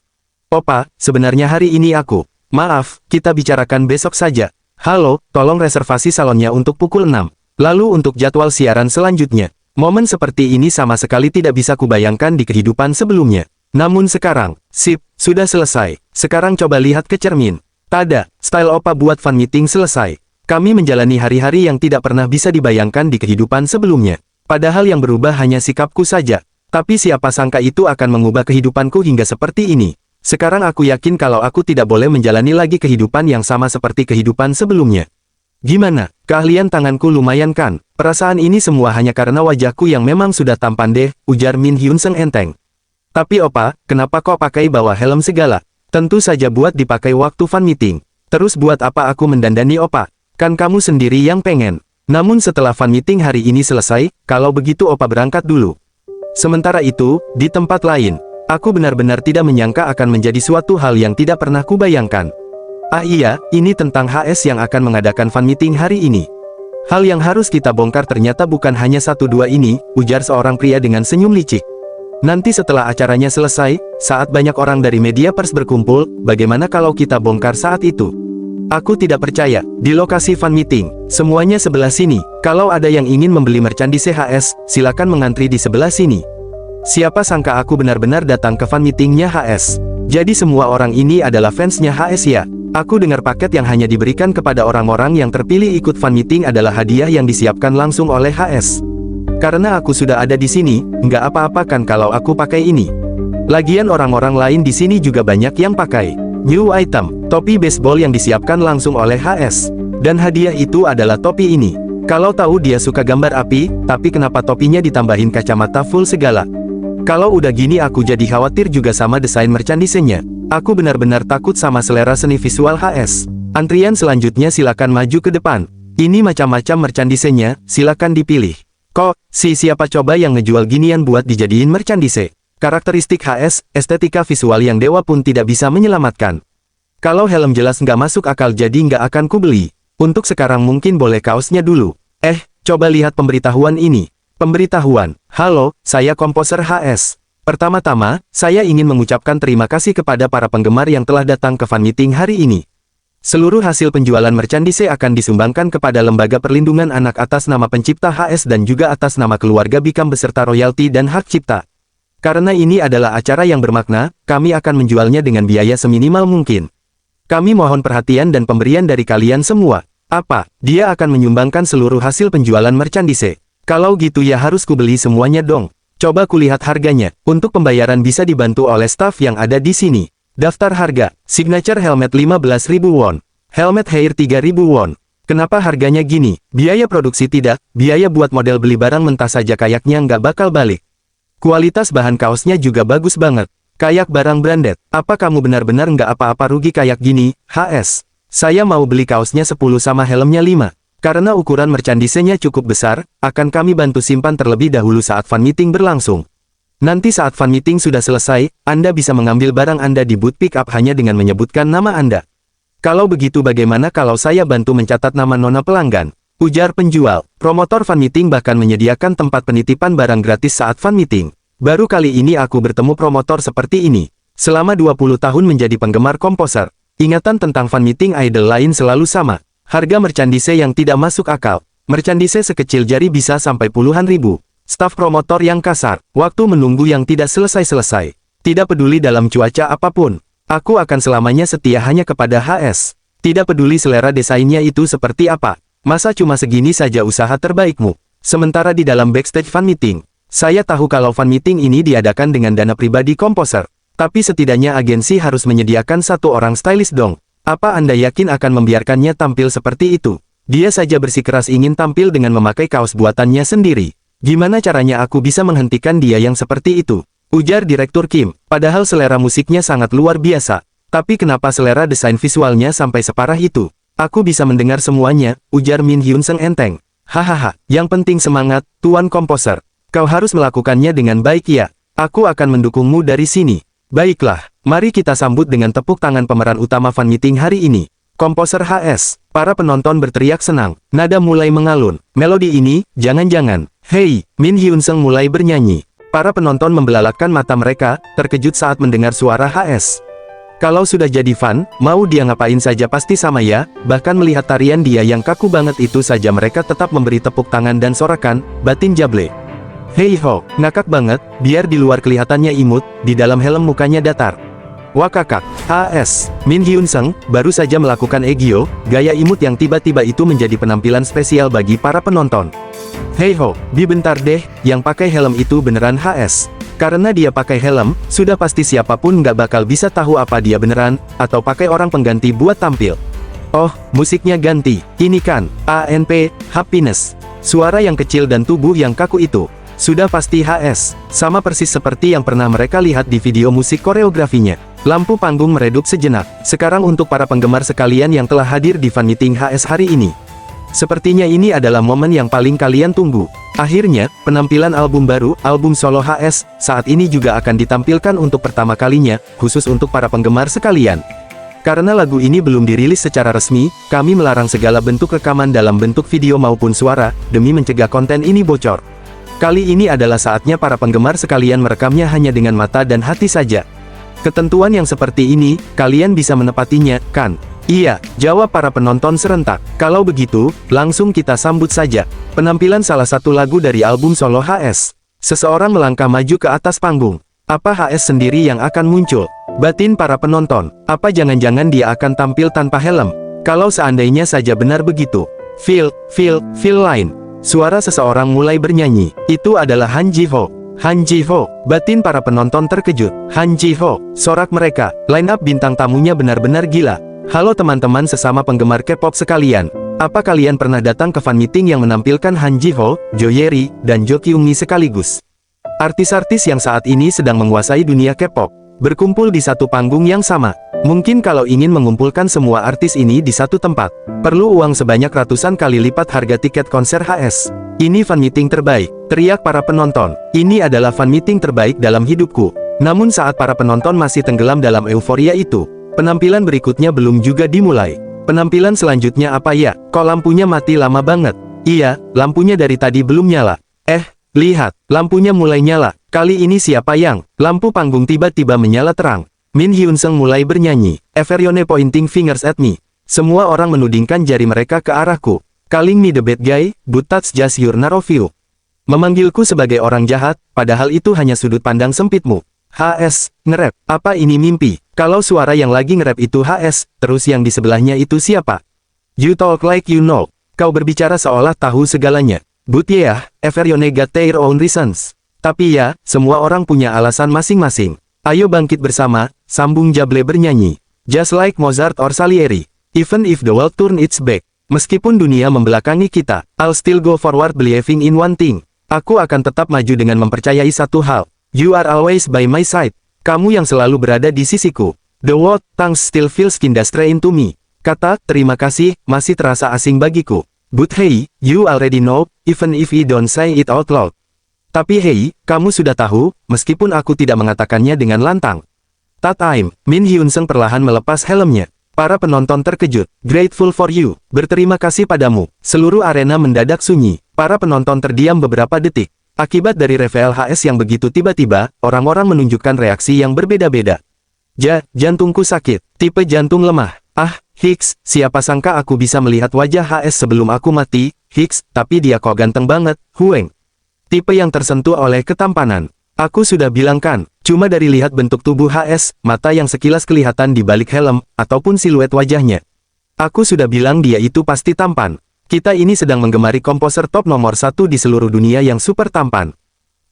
Opa, sebenarnya hari ini aku. Maaf, kita bicarakan besok saja. Halo, tolong reservasi salonnya untuk pukul 6. Lalu untuk jadwal siaran selanjutnya. Momen seperti ini sama sekali tidak bisa kubayangkan di kehidupan sebelumnya. Namun sekarang, sip, sudah selesai. Sekarang coba lihat ke cermin. Tada, style opa buat fan meeting selesai. Kami menjalani hari-hari yang tidak pernah bisa dibayangkan di kehidupan sebelumnya. Padahal yang berubah hanya sikapku saja. Tapi siapa sangka itu akan mengubah kehidupanku hingga seperti ini. Sekarang aku yakin kalau aku tidak boleh menjalani lagi kehidupan yang sama seperti kehidupan sebelumnya. Gimana, keahlian tanganku lumayan kan? Perasaan ini semua hanya karena wajahku yang memang sudah tampan deh, ujar Min Hyun-sung enteng. Tapi opa, kenapa kok pakai bawa helm segala? Tentu saja buat dipakai waktu fan meeting. Terus buat apa aku mendandani opa? Kan kamu sendiri yang pengen. Namun setelah fan meeting hari ini selesai, kalau begitu opa berangkat dulu. Sementara itu, di tempat lain, Aku benar-benar tidak menyangka akan menjadi suatu hal yang tidak pernah kubayangkan. Ah iya, ini tentang HS yang akan mengadakan fan meeting hari ini. Hal yang harus kita bongkar ternyata bukan hanya satu dua ini, ujar seorang pria dengan senyum licik. Nanti setelah acaranya selesai, saat banyak orang dari media pers berkumpul, bagaimana kalau kita bongkar saat itu? Aku tidak percaya, di lokasi fan meeting, semuanya sebelah sini. Kalau ada yang ingin membeli merchandise HS, silakan mengantri di sebelah sini. Siapa sangka aku benar-benar datang ke fan meetingnya HS. Jadi semua orang ini adalah fansnya HS ya? Aku dengar paket yang hanya diberikan kepada orang-orang yang terpilih ikut fan meeting adalah hadiah yang disiapkan langsung oleh HS. Karena aku sudah ada di sini, nggak apa-apa kan kalau aku pakai ini. Lagian orang-orang lain di sini juga banyak yang pakai. New item, topi baseball yang disiapkan langsung oleh HS. Dan hadiah itu adalah topi ini. Kalau tahu dia suka gambar api, tapi kenapa topinya ditambahin kacamata full segala? Kalau udah gini aku jadi khawatir juga sama desain merchandise-nya. Aku benar-benar takut sama selera seni visual HS. Antrian selanjutnya silakan maju ke depan. Ini macam-macam merchandise-nya, silakan dipilih. Kok, siapa coba yang ngejual ginian buat dijadiin merchandise? Karakteristik HS, estetika visual yang dewa pun tidak bisa menyelamatkan. Kalau helm jelas nggak masuk akal jadi nggak akan kubeli. Untuk sekarang mungkin boleh kaosnya dulu. Coba lihat pemberitahuan ini. Pemberitahuan, halo, saya komposer HS. Pertama-tama, saya ingin mengucapkan terima kasih kepada para penggemar yang telah datang ke fan meeting hari ini. Seluruh hasil penjualan merchandise akan disumbangkan kepada Lembaga Perlindungan Anak atas nama pencipta HS dan juga atas nama keluarga Bikam beserta royalti dan hak cipta. Karena ini adalah acara yang bermakna, kami akan menjualnya dengan biaya seminimal mungkin. Kami mohon perhatian dan pemberian dari kalian semua. Apa? Dia akan menyumbangkan seluruh hasil penjualan merchandise. Kalau gitu ya harus kubeli semuanya dong. Coba kulihat harganya. Untuk pembayaran bisa dibantu oleh staf yang ada di sini. Daftar harga. Signature helmet 15.000 won. Helmet hair 3.000 won. Kenapa harganya gini? Biaya produksi tidak, biaya buat model beli barang mentah saja kayaknya nggak bakal balik. Kualitas bahan kaosnya juga bagus banget. Kayak barang branded. Apa kamu benar-benar nggak apa-apa rugi kayak gini, HS? Saya mau beli kaosnya 10 sama helmnya 5. Karena ukuran merchandise-nya cukup besar, akan kami bantu simpan terlebih dahulu saat fan meeting berlangsung. Nanti saat fan meeting sudah selesai, Anda bisa mengambil barang Anda di booth pick up hanya dengan menyebutkan nama Anda. Kalau begitu bagaimana kalau saya bantu mencatat nama nona pelanggan? Ujar penjual. Promotor fan meeting bahkan menyediakan tempat penitipan barang gratis saat fan meeting. Baru kali ini aku bertemu promotor seperti ini. Selama 20 tahun menjadi penggemar komposer, ingatan tentang fan meeting idol lain selalu sama. Harga merchandise yang tidak masuk akal. Merchandise sekecil jari bisa sampai puluhan ribu. Staf promotor yang kasar. Waktu menunggu yang tidak selesai-selesai. Tidak peduli dalam cuaca apapun. Aku akan selamanya setia hanya kepada HS. Tidak peduli selera desainnya itu seperti apa. Masa cuma segini saja usaha terbaikmu? Sementara di dalam backstage fan meeting, saya tahu kalau fan meeting ini diadakan dengan dana pribadi komposer. Tapi setidaknya agensi harus menyediakan satu orang stylist dong. Apa Anda yakin akan membiarkannya tampil seperti itu? Dia saja bersikeras ingin tampil dengan memakai kaos buatannya sendiri. Gimana caranya aku bisa menghentikan dia yang seperti itu? Ujar Direktur Kim. Padahal selera musiknya sangat luar biasa. Tapi kenapa selera desain visualnya sampai separah itu? Aku bisa mendengar semuanya, ujar Min Hyun Seng enteng. Hahaha, yang penting semangat, Tuan Komposer. Kau harus melakukannya dengan baik ya. Aku akan mendukungmu dari sini. Baiklah, mari kita sambut dengan tepuk tangan pemeran utama fan meeting hari ini. Komposer HS. Para penonton berteriak senang. Nada mulai mengalun. Melodi ini, jangan-jangan. Hei, Min Hyun Seng mulai bernyanyi. Para penonton membelalakkan mata mereka, terkejut saat mendengar suara HS. Kalau sudah jadi fan, mau dia ngapain saja pasti sama ya, bahkan melihat tarian dia yang kaku banget itu saja mereka tetap memberi tepuk tangan dan sorakan, batin jable. Hei ho, ngakak banget, biar di luar kelihatannya imut, di dalam helm mukanya datar. Wakakak, HS, Min Hyun Seng, baru saja melakukan egyo, gaya imut yang tiba-tiba itu menjadi penampilan spesial bagi para penonton. Hei ho, bentar deh, yang pakai helm itu beneran HS. Karena dia pakai helm, sudah pasti siapapun nggak bakal bisa tahu apa dia beneran, atau pakai orang pengganti buat tampil. Oh, musiknya ganti, ini kan, ANP, Happiness. Suara yang kecil dan tubuh yang kaku itu, sudah pasti HS, sama persis seperti yang pernah mereka lihat di video musik koreografinya. Lampu panggung meredup sejenak, sekarang untuk para penggemar sekalian yang telah hadir di fan meeting HS hari ini. Sepertinya ini adalah momen yang paling kalian tunggu. Akhirnya, penampilan album baru, album solo HS, saat ini juga akan ditampilkan untuk pertama kalinya, khusus untuk para penggemar sekalian. Karena lagu ini belum dirilis secara resmi, kami melarang segala bentuk rekaman dalam bentuk video maupun suara, demi mencegah konten ini bocor. Kali ini adalah saatnya para penggemar sekalian merekamnya hanya dengan mata dan hati saja. Ketentuan yang seperti ini, kalian bisa menepatinya, kan? Iya, jawab para penonton serentak. Kalau begitu, langsung kita sambut saja penampilan salah satu lagu dari album solo HS. Seseorang melangkah maju ke atas panggung. Apa HS sendiri yang akan muncul? Batin para penonton, apa jangan-jangan dia akan tampil tanpa helm? Kalau seandainya saja benar begitu. Feel line. Suara seseorang mulai bernyanyi. Itu adalah Han Ji-ho. Han Ji-ho. Batin para penonton terkejut. Han Ji-ho. Sorak mereka. Line up bintang tamunya benar-benar gila. Halo teman-teman sesama penggemar K-pop sekalian. Apa kalian pernah datang ke fan meeting yang menampilkan Han Ji-ho, Jo Ye-ri, dan Jo Kyung-mi sekaligus? Artis-artis yang saat ini sedang menguasai dunia K-pop berkumpul di satu panggung yang sama. Mungkin kalau ingin mengumpulkan semua artis ini di satu tempat, perlu uang sebanyak ratusan kali lipat harga tiket konser HS. Ini fan meeting terbaik, teriak para penonton. Ini adalah fan meeting terbaik dalam hidupku. Namun saat para penonton masih tenggelam dalam euforia itu, penampilan berikutnya belum juga dimulai. Penampilan selanjutnya apa ya? Kok lampunya mati lama banget? Iya, lampunya dari tadi belum nyala. Lihat, lampunya mulai nyala. Kali ini siapa yang? Lampu panggung tiba-tiba menyala terang. Min Hyun-sung mulai bernyanyi. Everyone pointing fingers at me. Semua orang menudingkan jari mereka ke arahku. Calling me the bad guy, but that's just your narrow. Memanggilku sebagai orang jahat, padahal itu hanya sudut pandang sempitmu. HS, nge-rap. Apa ini mimpi? Kalau suara yang lagi nge-rap itu HS, terus yang di sebelahnya itu siapa? You talk like you know. Kau berbicara seolah tahu segalanya. But yeah, everyone got their own reasons. Tapi ya, semua orang punya alasan masing-masing. Ayo bangkit bersama, sambung Jable bernyanyi. Just like Mozart or Salieri. Even if the world turn its back. Meskipun dunia membelakangi kita, I'll still go forward believing in one thing. Aku akan tetap maju dengan mempercayai satu hal. You are always by my side. Kamu yang selalu berada di sisiku. The word thanks still feels kinda strange to me. Kata terima kasih masih terasa asing bagiku. But hey, you already know, even if you don't say it out loud. Tapi hey, kamu sudah tahu, meskipun aku tidak mengatakannya dengan lantang. That time, Min Hyun-sung perlahan melepas helmnya. Para penonton terkejut. Grateful for you. Berterima kasih padamu. Seluruh arena mendadak sunyi. Para penonton terdiam beberapa detik. Akibat dari reveal HS yang begitu tiba-tiba, orang-orang menunjukkan reaksi yang berbeda-beda. Jantungku sakit. Tipe jantung lemah. Hicks, siapa sangka aku bisa melihat wajah HS sebelum aku mati. Hicks, tapi dia kok ganteng banget. Hueng. Tipe yang tersentuh oleh ketampanan. Aku sudah bilang kan, cuma dari lihat bentuk tubuh HS, mata yang sekilas kelihatan di balik helm, ataupun siluet wajahnya. Aku sudah bilang dia itu pasti tampan. Kita ini sedang menggemari komposer top nomor 1 di seluruh dunia yang super tampan.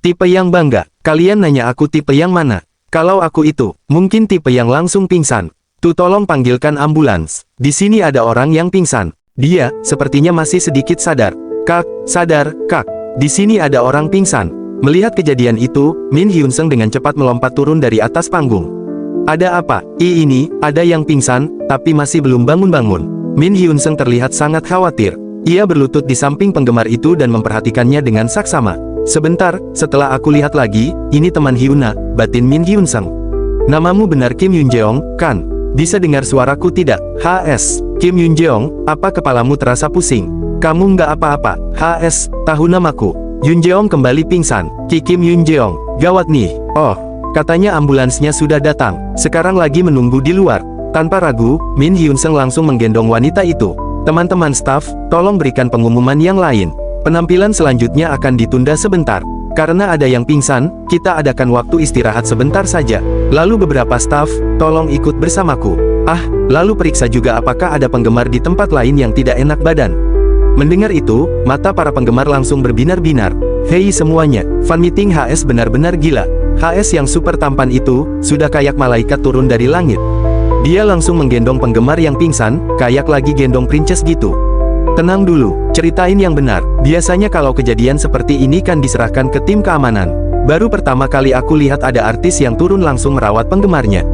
Tipe yang bangga. Kalian nanya aku tipe yang mana? Kalau aku itu, mungkin tipe yang langsung pingsan. Tuh tolong panggilkan ambulans. Di sini ada orang yang pingsan. Dia, sepertinya masih sedikit sadar. Kak, sadar, kak. Di sini ada orang pingsan. Melihat kejadian itu, Min Hyun-sung dengan cepat melompat turun dari atas panggung. Ada apa? Ini, ada yang pingsan, tapi masih belum bangun-bangun. Min Hyun-sung terlihat sangat khawatir. Ia berlutut di samping penggemar itu dan memperhatikannya dengan saksama. Sebentar, setelah aku lihat lagi, ini teman Hyuna, batin Min Hyun-sung. Namamu benar Kim Yoon-jeong, kan? Bisa dengar suaraku tidak? HS, Kim Yoon-jeong, apa kepalamu terasa pusing? Kamu nggak apa-apa? HS, tahu namaku. Yoon-jeong kembali pingsan. Kim Yoon-jeong, gawat nih. Oh, katanya ambulansnya sudah datang. Sekarang lagi menunggu di luar. Tanpa ragu, Min Hyun-sung langsung menggendong wanita itu. Teman-teman staf, tolong berikan pengumuman yang lain. Penampilan selanjutnya akan ditunda sebentar. Karena ada yang pingsan, kita adakan waktu istirahat sebentar saja. Lalu beberapa staf, tolong ikut bersamaku. Lalu periksa juga apakah ada penggemar di tempat lain yang tidak enak badan. Mendengar itu, mata para penggemar langsung berbinar-binar. Hei semuanya, fan meeting HS benar-benar gila. HS yang super tampan itu, sudah kayak malaikat turun dari langit. Dia langsung menggendong penggemar yang pingsan, kayak lagi gendong princess gitu. Tenang dulu, ceritain yang benar. Biasanya kalau kejadian seperti ini kan diserahkan ke tim keamanan. Baru pertama kali aku lihat ada artis yang turun langsung merawat penggemarnya.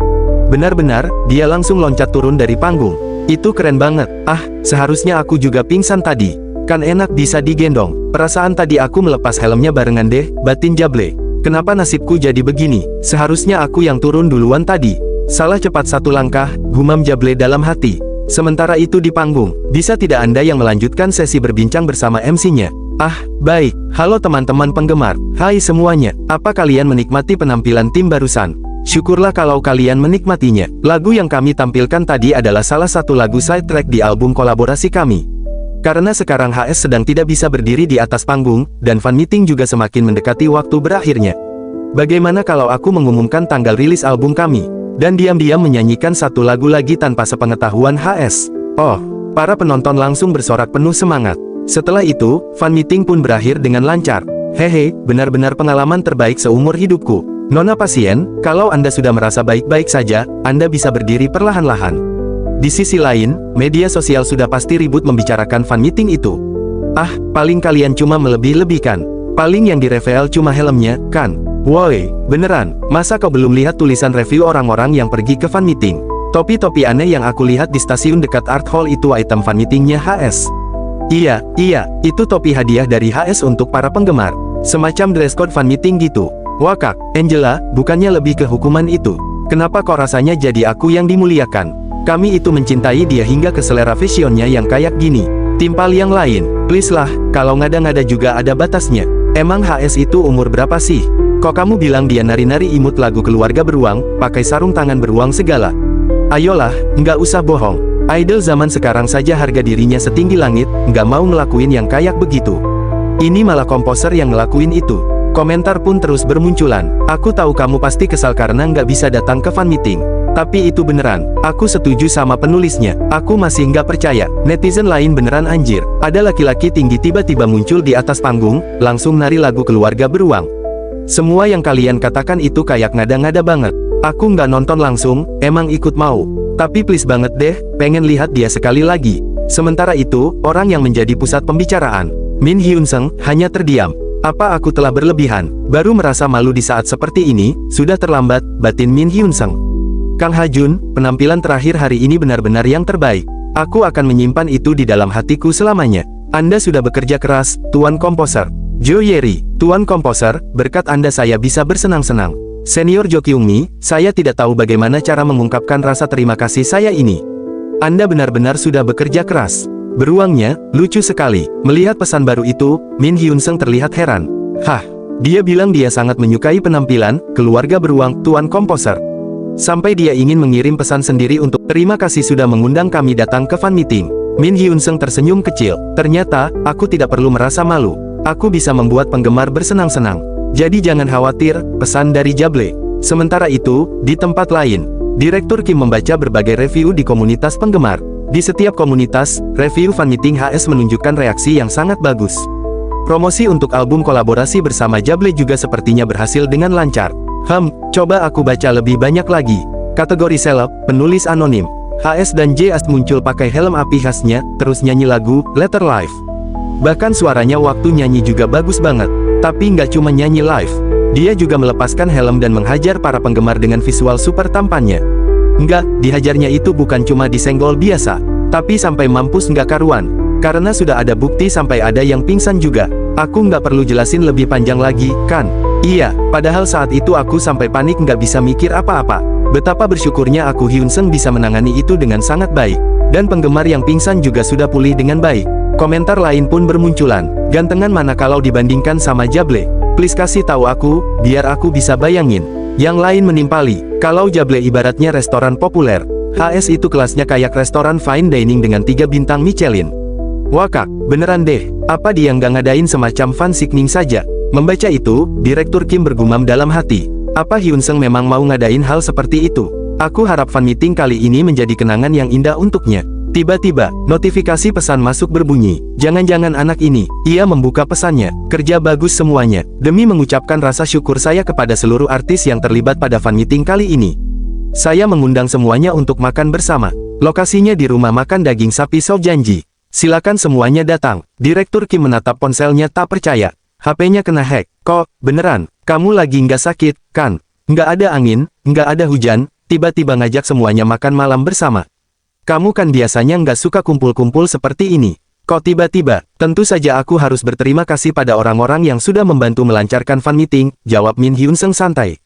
Benar-benar, dia langsung loncat turun dari panggung. Itu keren banget. Ah, seharusnya aku juga pingsan tadi. Kan enak bisa digendong. Perasaan tadi aku melepas helmnya barengan deh, batin Jable. Kenapa nasibku jadi begini? Seharusnya aku yang turun duluan tadi. Salah cepat satu langkah, gumam Jable dalam hati. Sementara itu di panggung, bisa tidak Anda yang melanjutkan sesi berbincang bersama MC-nya? Ah, baik. Halo teman-teman penggemar. Hai semuanya, apa kalian menikmati penampilan tim barusan? Syukurlah kalau kalian menikmatinya. Lagu yang kami tampilkan tadi adalah salah satu lagu side track di album kolaborasi kami. Karena sekarang HS sedang tidak bisa berdiri di atas panggung, dan fan meeting juga semakin mendekati waktu berakhirnya. Bagaimana kalau aku mengumumkan tanggal rilis album kami, dan diam-diam menyanyikan satu lagu lagi tanpa sepengetahuan HS? Oh, para penonton langsung bersorak penuh semangat. Setelah itu, fan meeting pun berakhir dengan lancar. Hehe, benar-benar pengalaman terbaik seumur hidupku. Nona pasien, kalau Anda sudah merasa baik-baik saja, Anda bisa berdiri perlahan-lahan. Di sisi lain, media sosial sudah pasti ribut membicarakan fan meeting itu. Ah, paling kalian cuma melebih-lebihkan. Paling yang di-reveal cuma helmnya, kan? Woi, beneran, masa kau belum lihat tulisan review orang-orang yang pergi ke fan meeting? Topi-topi aneh yang aku lihat di stasiun dekat Art Hall itu item fan meetingnya HS. Iya, itu topi hadiah dari HS untuk para penggemar. Semacam dress code fan meeting gitu. Wakak, Angela, bukannya lebih ke hukuman itu. Kenapa kok rasanya jadi aku yang dimuliakan? Kami itu mencintai dia hingga ke selera fashionnya yang kayak gini. Timpal yang lain, please lah, kalau ngada-ngada juga ada batasnya. Emang HS itu umur berapa sih? Kok kamu bilang dia nari-nari imut lagu keluarga beruang, pakai sarung tangan beruang segala? Ayolah, nggak usah bohong. Idol zaman sekarang saja harga dirinya setinggi langit, nggak mau ngelakuin yang kayak begitu. Ini malah komposer yang ngelakuin itu. Komentar pun terus bermunculan. Aku tahu kamu pasti kesal karena nggak bisa datang ke fan meeting. Tapi itu beneran, aku setuju sama penulisnya. Aku masih nggak percaya. Netizen lain beneran anjir. Ada laki-laki tinggi tiba-tiba muncul di atas panggung, langsung nari lagu keluarga beruang. Semua yang kalian katakan itu kayak ngada-ngada banget. Aku nggak nonton langsung, emang ikut mau. Tapi please banget deh, pengen lihat dia sekali lagi. Sementara itu, orang yang menjadi pusat pembicaraan, Min Hyun Sung, hanya terdiam. Apa aku telah berlebihan? Baru merasa malu di saat seperti ini, sudah terlambat, batin Min Hyun Sung. Kang Ha Jun, penampilan terakhir hari ini benar-benar yang terbaik. Aku akan menyimpan itu di dalam hatiku selamanya. Anda sudah bekerja keras, Tuan Komposer. Jo Yeri, Tuan Komposer, berkat Anda saya bisa bersenang-senang. Senior Jo Kyung Mi, saya tidak tahu bagaimana cara mengungkapkan rasa terima kasih saya ini. Anda benar-benar sudah bekerja keras. Beruangnya, lucu sekali. Melihat pesan baru itu, Min Hyun Sung terlihat heran. Hah, dia bilang dia sangat menyukai penampilan keluarga beruang Tuan Komposer. Sampai dia ingin mengirim pesan sendiri untuk terima kasih sudah mengundang kami datang ke fan meeting. Min Hyun Sung tersenyum kecil. Ternyata, aku tidak perlu merasa malu. Aku bisa membuat penggemar bersenang-senang. Jadi jangan khawatir, pesan dari Jable. Sementara itu, di tempat lain, Direktur Kim membaca berbagai review di komunitas penggemar. Di setiap komunitas, review fan meeting HS menunjukkan reaksi yang sangat bagus. Promosi untuk album kolaborasi bersama Jable juga sepertinya berhasil dengan lancar. Coba aku baca lebih banyak lagi. Kategori seleb, penulis anonim. HS dan JS muncul pakai helm api khasnya, terus nyanyi lagu Letter Life. Bahkan suaranya waktu nyanyi juga bagus banget. Tapi nggak cuma nyanyi live, dia juga melepaskan helm dan menghajar para penggemar dengan visual super tampannya. Enggak, dihajarnya itu bukan cuma disenggol biasa, tapi sampai mampus nggak karuan. Karena sudah ada bukti sampai ada yang pingsan juga. Aku nggak perlu jelasin lebih panjang lagi, kan? Iya, padahal saat itu aku sampai panik nggak bisa mikir apa-apa. Betapa bersyukurnya aku Hyun Sung bisa menangani itu dengan sangat baik. Dan penggemar yang pingsan juga sudah pulih dengan baik. Komentar lain pun bermunculan. Gantengan mana kalau dibandingkan sama Jable? Please kasih tahu aku, biar aku bisa bayangin. Yang lain menimpali, kalau Jable ibaratnya restoran populer, HS itu kelasnya kayak restoran fine dining dengan 3 bintang Michelin. Wakak, beneran deh, apa dia nggak ngadain semacam fan signing saja? Membaca itu, Direktur Kim bergumam dalam hati. Apa Hyun Sung memang mau ngadain hal seperti itu? Aku harap fan meeting kali ini menjadi kenangan yang indah untuknya. Tiba-tiba, notifikasi pesan masuk berbunyi. Jangan-jangan anak ini, ia membuka pesannya. Kerja bagus semuanya. Demi mengucapkan rasa syukur saya kepada seluruh artis yang terlibat pada fan meeting kali ini. Saya mengundang semuanya untuk makan bersama. Lokasinya di rumah makan daging sapi Sojanji. Silakan semuanya datang. Direktur Kim menatap ponselnya tak percaya. HP-nya kena hack. Kok, beneran? Kamu lagi nggak sakit, kan? Nggak ada angin, nggak ada hujan, tiba-tiba ngajak semuanya makan malam bersama. Kamu kan biasanya nggak suka kumpul-kumpul seperti ini. Kok tiba-tiba? Tentu saja aku harus berterima kasih pada orang-orang yang sudah membantu melancarkan fan meeting, jawab Min Hyun Seng santai.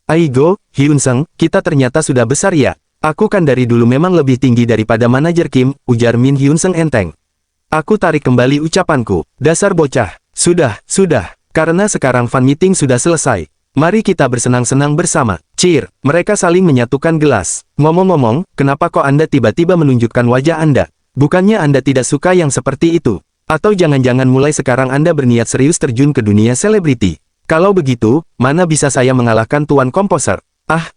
Aigo, Hyun Seng, kita ternyata sudah besar ya. Aku kan dari dulu memang lebih tinggi daripada manajer Kim, ujar Min Hyun Seng enteng. Aku tarik kembali ucapanku. Dasar bocah. Sudah. Karena sekarang fan meeting sudah selesai. Mari kita bersenang-senang bersama. Cheer. Mereka saling menyatukan gelas. Ngomong-ngomong, kenapa kok Anda tiba-tiba menunjukkan wajah Anda? Bukannya Anda tidak suka yang seperti itu? Atau jangan-jangan mulai sekarang Anda berniat serius terjun ke dunia selebriti? Kalau begitu, mana bisa saya mengalahkan Tuan Komposer?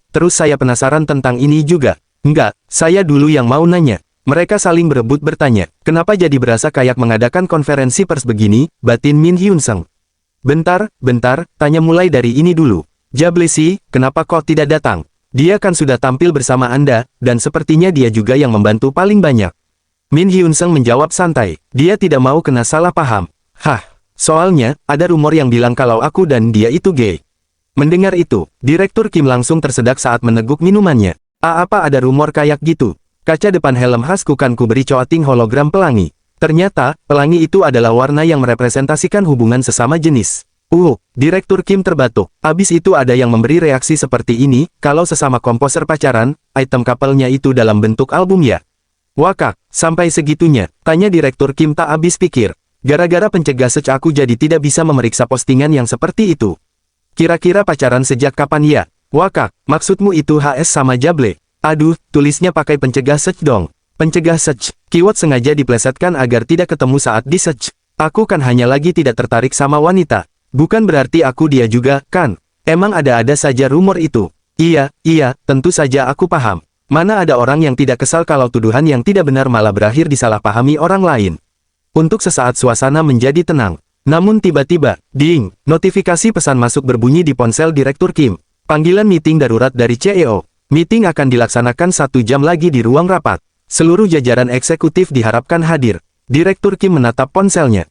Terus saya penasaran tentang ini juga. Enggak, saya dulu yang mau nanya. Mereka saling berebut bertanya, kenapa jadi berasa kayak mengadakan konferensi pers begini, batin Min Hyun Seng. Bentar, tanya mulai dari ini dulu. Jablesi, kenapa kok tidak datang? Dia kan sudah tampil bersama Anda, dan sepertinya dia juga yang membantu paling banyak. Min Hyun Seng menjawab santai, dia tidak mau kena salah paham. Soalnya, ada rumor yang bilang kalau aku dan dia itu gay. Mendengar itu, Direktur Kim langsung tersedak saat meneguk minumannya. Apa ada rumor kayak gitu? Kaca depan helm khas kukanku beri coating hologram pelangi. Ternyata, pelangi itu adalah warna yang merepresentasikan hubungan sesama jenis. Direktur Kim terbatuk. Abis itu ada yang memberi reaksi seperti ini, kalau sesama komposer pacaran, item couple-nya itu dalam bentuk album ya. Wakak, sampai segitunya, tanya Direktur Kim tak habis pikir. Gara-gara pencegah search aku jadi tidak bisa memeriksa postingan yang seperti itu. Kira-kira pacaran sejak kapan ya? Wakak, maksudmu itu HS sama Jable? Aduh, tulisnya pakai pencegah search dong. Pencegah search, keyword sengaja diplesetkan agar tidak ketemu saat di search. Aku kan hanya lagi tidak tertarik sama wanita. Bukan berarti aku dia juga, kan? Emang ada-ada saja rumor itu. Iya, tentu saja aku paham. Mana ada orang yang tidak kesal kalau tuduhan yang tidak benar malah berakhir disalahpahami orang lain. Untuk sesaat suasana menjadi tenang. Namun tiba-tiba, ding, notifikasi pesan masuk berbunyi di ponsel Direktur Kim. Panggilan meeting darurat dari CEO. Meeting akan dilaksanakan 1 jam lagi di ruang rapat. Seluruh jajaran eksekutif diharapkan hadir. Direktur Kim menatap ponselnya.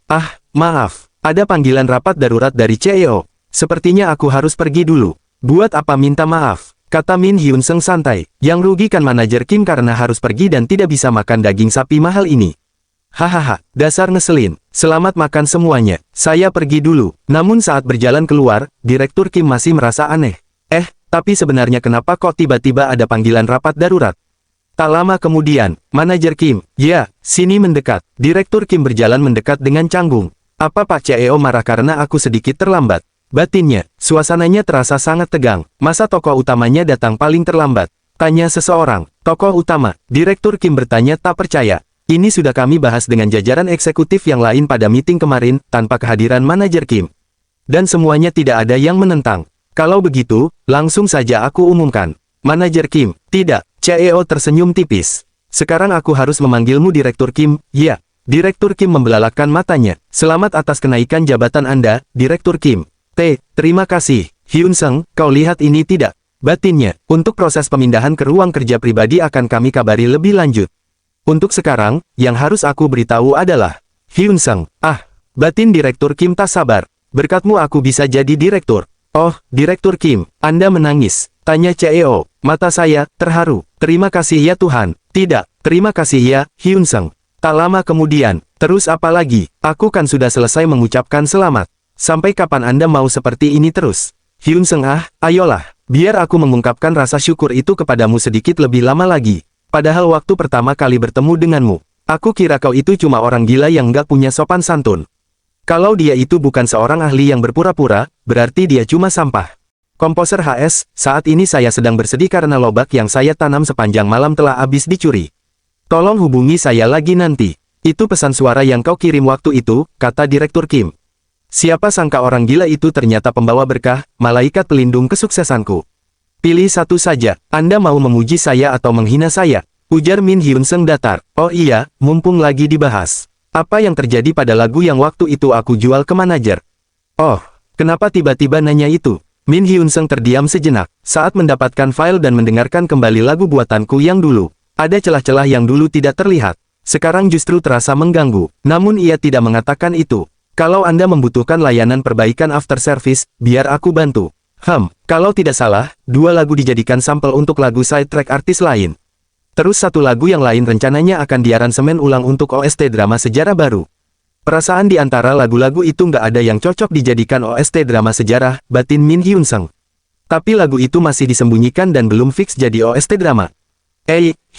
Maaf, ada panggilan rapat darurat dari CEO. Sepertinya aku harus pergi dulu. Buat apa minta maaf? Kata Min Hyun Seng santai, yang rugi kan manajer Kim karena harus pergi dan tidak bisa makan daging sapi mahal ini. Dasar ngeselin. Selamat makan semuanya. Saya pergi dulu. Namun saat berjalan keluar, Direktur Kim masih merasa aneh. Tapi sebenarnya kenapa kok tiba-tiba ada panggilan rapat darurat? Tak lama kemudian, manajer Kim, ya, sini mendekat. Direktur Kim berjalan mendekat dengan canggung. Apa Pak CEO marah karena aku sedikit terlambat? Batinnya, suasananya terasa sangat tegang. Masa tokoh utamanya datang paling terlambat? Tanya seseorang. Tokoh utama, Direktur Kim bertanya tak percaya. Ini sudah kami bahas dengan jajaran eksekutif yang lain pada meeting kemarin, tanpa kehadiran manajer Kim. Dan semuanya tidak ada yang menentang. Kalau begitu, langsung saja aku umumkan. Manajer Kim, tidak. CEO tersenyum tipis. Sekarang aku harus memanggilmu Direktur Kim, ya. Direktur Kim membelalakkan matanya. Selamat atas kenaikan jabatan Anda, Direktur Kim. Terima kasih. Hyun Seng, kau lihat ini tidak? Batinnya, untuk proses pemindahan ke ruang kerja pribadi akan kami kabari lebih lanjut. Untuk sekarang, yang harus aku beritahu adalah, Hyun Seng, batin Direktur Kim tak sabar. Berkatmu aku bisa jadi direktur. Oh, Direktur Kim, Anda menangis. Tanya CEO, mata saya, terharu. Terima kasih ya Tuhan. Tidak, terima kasih ya, Hyun Seng. Tak lama kemudian, terus apa lagi? Aku kan sudah selesai mengucapkan selamat. Sampai kapan Anda mau seperti ini terus? Hyun Seng ayolah, biar aku mengungkapkan rasa syukur itu kepadamu sedikit lebih lama lagi. Padahal waktu pertama kali bertemu denganmu, aku kira kau itu cuma orang gila yang nggak punya sopan santun. Kalau dia itu bukan seorang ahli yang berpura-pura, berarti dia cuma sampah. Komposer HS, saat ini saya sedang bersedih karena lobak yang saya tanam sepanjang malam telah habis dicuri. Tolong hubungi saya lagi nanti. Itu pesan suara yang kau kirim waktu itu, kata Direktur Kim. Siapa sangka orang gila itu ternyata pembawa berkah, malaikat pelindung kesuksesanku. Pilih satu saja, Anda mau memuji saya atau menghina saya? Ujar Min Hyun Seng datar. Oh iya, mumpung lagi dibahas. Apa yang terjadi pada lagu yang waktu itu aku jual ke manajer? Oh, kenapa tiba-tiba nanya itu? Min Hyun Seng terdiam sejenak, saat mendapatkan file dan mendengarkan kembali lagu buatanku yang dulu. Ada celah-celah yang dulu tidak terlihat. Sekarang justru terasa mengganggu, namun ia tidak mengatakan itu. Kalau Anda membutuhkan layanan perbaikan after service, biar aku bantu. Kalau tidak salah, 2 lagu dijadikan sampel untuk lagu side track artis lain. Terus satu lagu yang lain rencananya akan diaransemen ulang untuk OST drama sejarah baru. Perasaan di antara lagu-lagu itu nggak ada yang cocok dijadikan OST drama sejarah, batin Min Hyun Sung. Tapi lagu itu masih disembunyikan dan belum fix jadi OST drama.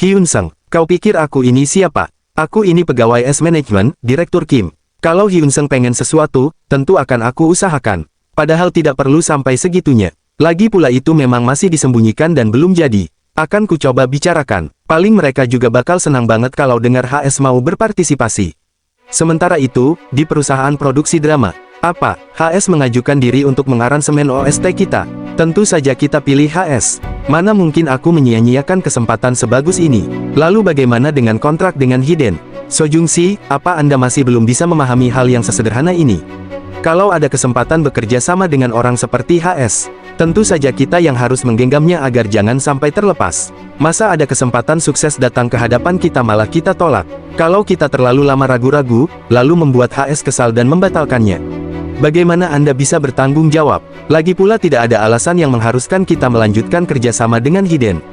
Hyun Sung, kau pikir aku ini siapa? Aku ini pegawai S-Management, Direktur Kim. Kalau Hyun Sung pengen sesuatu, tentu akan aku usahakan. Padahal tidak perlu sampai segitunya. Lagi pula itu memang masih disembunyikan dan belum jadi. Akan ku coba bicarakan. Paling mereka juga bakal senang banget kalau dengar HS mau berpartisipasi. Sementara itu, di perusahaan produksi drama, apa? HS mengajukan diri untuk mengaransemen OST kita. Tentu saja kita pilih HS. Mana mungkin aku menyia-nyiakan kesempatan sebagus ini. Lalu bagaimana dengan kontrak dengan Hiden? Sojung-si, apa Anda masih belum bisa memahami hal yang sesederhana ini? Kalau ada kesempatan bekerja sama dengan orang seperti HS, tentu saja kita yang harus menggenggamnya agar jangan sampai terlepas. Masa ada kesempatan sukses datang ke hadapan kita malah kita tolak? Kalau kita terlalu lama ragu-ragu, lalu membuat HS kesal dan membatalkannya. Bagaimana Anda bisa bertanggung jawab? Lagi pula tidak ada alasan yang mengharuskan kita melanjutkan kerjasama dengan Hiden.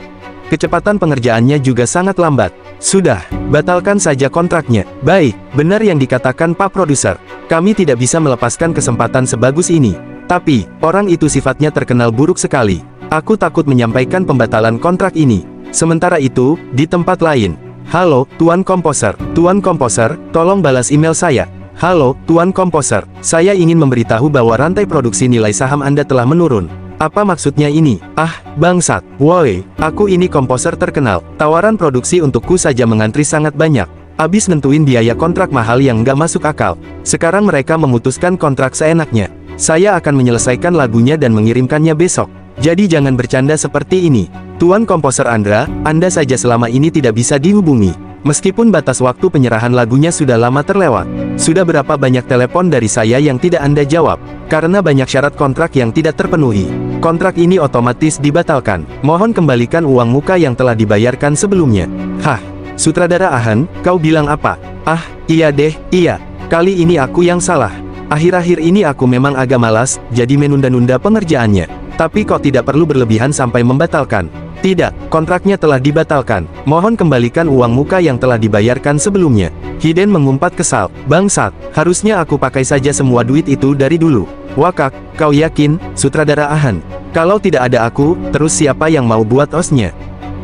Kecepatan pengerjaannya juga sangat lambat. Sudah, batalkan saja kontraknya. Baik, benar yang dikatakan Pak Produser. Kami tidak bisa melepaskan kesempatan sebagus ini. Tapi, orang itu sifatnya terkenal buruk sekali. Aku takut menyampaikan pembatalan kontrak ini. Sementara itu, di tempat lain. Halo, Tuan Komposer. Tuan Komposer, tolong balas email saya. Halo, Tuan Komposer. Saya ingin memberitahu bahwa rantai produksi nilai saham Anda telah menurun. Apa maksudnya ini? Ah, bangsat. Woi, aku ini komposer terkenal. Tawaran produksi untukku saja mengantri sangat banyak. Abis nentuin biaya kontrak mahal yang nggak masuk akal. Sekarang mereka memutuskan kontrak seenaknya. Saya akan menyelesaikan lagunya dan mengirimkannya besok. Jadi jangan bercanda seperti ini. Tuan Komposer Andra, Anda saja selama ini tidak bisa dihubungi. Meskipun batas waktu penyerahan lagunya sudah lama terlewat. Sudah berapa banyak telepon dari saya yang tidak Anda jawab. Karena banyak syarat kontrak yang tidak terpenuhi. Kontrak ini otomatis dibatalkan. Mohon kembalikan uang muka yang telah dibayarkan sebelumnya. Hah? Sutradara Ahan, kau bilang apa? Ah, iya deh, iya. Kali ini aku yang salah. Akhir-akhir ini aku memang agak malas, jadi menunda-nunda pengerjaannya. Tapi kok tidak perlu berlebihan sampai membatalkan. Tidak, kontraknya telah dibatalkan. Mohon kembalikan uang muka yang telah dibayarkan sebelumnya. Hiden mengumpat kesal. Bangsat, harusnya aku pakai saja semua duit itu dari dulu. Wakak, kau yakin, Sutradara Ahan? Kalau tidak ada aku, terus siapa yang mau buat OST-nya?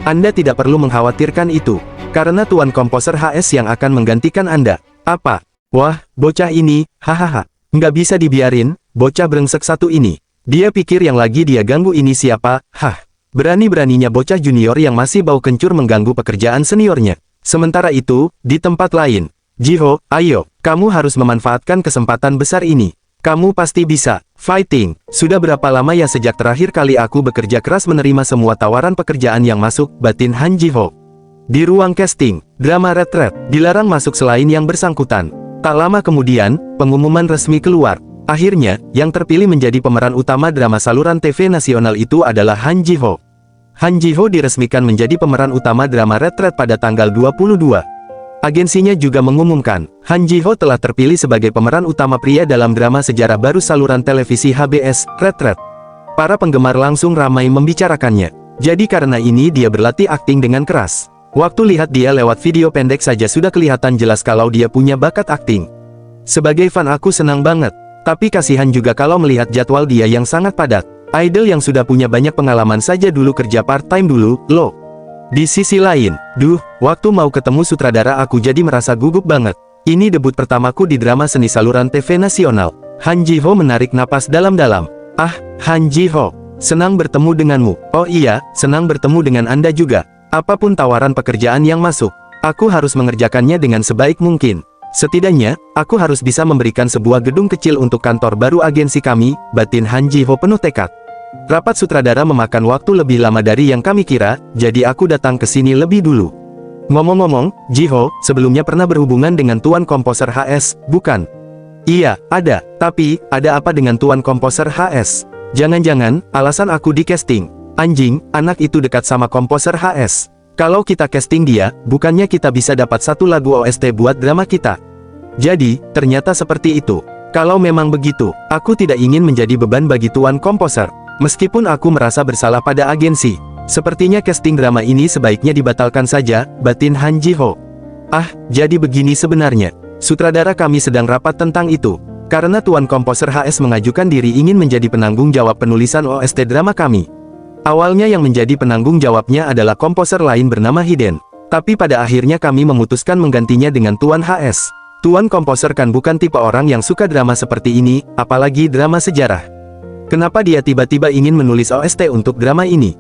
Anda tidak perlu mengkhawatirkan itu. Karena Tuan Komposer HS yang akan menggantikan Anda. Apa? Wah, bocah ini, hahaha. Nggak bisa dibiarin, bocah brengsek satu ini. Dia pikir yang lagi dia ganggu ini siapa? Hah. Berani-beraninya bocah junior yang masih bau kencur mengganggu pekerjaan seniornya. Sementara itu, di tempat lain. Jiho, ayo, kamu harus memanfaatkan kesempatan besar ini. Kamu pasti bisa. Fighting. Sudah berapa lama ya sejak terakhir kali aku bekerja keras menerima semua tawaran pekerjaan yang masuk, batin Han Jiho. Di ruang casting, drama retret, dilarang masuk selain yang bersangkutan. Tak lama kemudian, pengumuman resmi keluar. Akhirnya, yang terpilih menjadi pemeran utama drama saluran TV nasional itu adalah Han Jiho. Han Jiho diresmikan menjadi pemeran utama drama retret pada tanggal 22. Agensinya juga mengumumkan, Han Jiho telah terpilih sebagai pemeran utama pria dalam drama sejarah baru saluran televisi HBS, Retret. Para penggemar langsung ramai membicarakannya. Jadi karena ini dia berlatih akting dengan keras. Waktu lihat dia lewat video pendek saja sudah kelihatan jelas kalau dia punya bakat akting. Sebagai fan aku senang banget. Tapi kasihan juga kalau melihat jadwal dia yang sangat padat. Idol yang sudah punya banyak pengalaman saja dulu kerja part-time dulu, loh. Di sisi lain, waktu mau ketemu sutradara aku jadi merasa gugup banget. Ini debut pertamaku di drama seni saluran TV nasional. Han Jiho menarik napas dalam-dalam. Ah, Han Jiho, senang bertemu denganmu. Oh iya, senang bertemu dengan Anda juga. Apapun tawaran pekerjaan yang masuk, aku harus mengerjakannya dengan sebaik mungkin. Setidaknya, aku harus bisa memberikan sebuah gedung kecil untuk kantor baru agensi kami, batin Han Jiho penuh tekad. Rapat sutradara memakan waktu lebih lama dari yang kami kira, jadi aku datang ke sini lebih dulu. Ngomong-ngomong, Jiho, sebelumnya pernah berhubungan dengan Tuan Komposer HS, bukan? Iya, ada. Tapi, ada apa dengan Tuan Komposer HS? Jangan-jangan, alasan aku di casting. Anjing, anak itu dekat sama Komposer HS. Kalau kita casting dia, bukannya kita bisa dapat satu lagu OST buat drama kita. Jadi, ternyata seperti itu. Kalau memang begitu, aku tidak ingin menjadi beban bagi Tuan Komposer. Meskipun aku merasa bersalah pada agensi. Sepertinya casting drama ini sebaiknya dibatalkan saja, batin Han Ji-ho. Ah, jadi begini sebenarnya. Sutradara kami sedang rapat tentang itu. Karena Tuan Komposer HS mengajukan diri ingin menjadi penanggung jawab penulisan OST drama kami. Awalnya yang menjadi penanggung jawabnya adalah komposer lain bernama Hiden. Tapi pada akhirnya kami memutuskan menggantinya dengan Tuan HS. Tuan Komposer kan bukan tipe orang yang suka drama seperti ini, apalagi drama sejarah. Kenapa dia tiba-tiba ingin menulis OST untuk drama ini?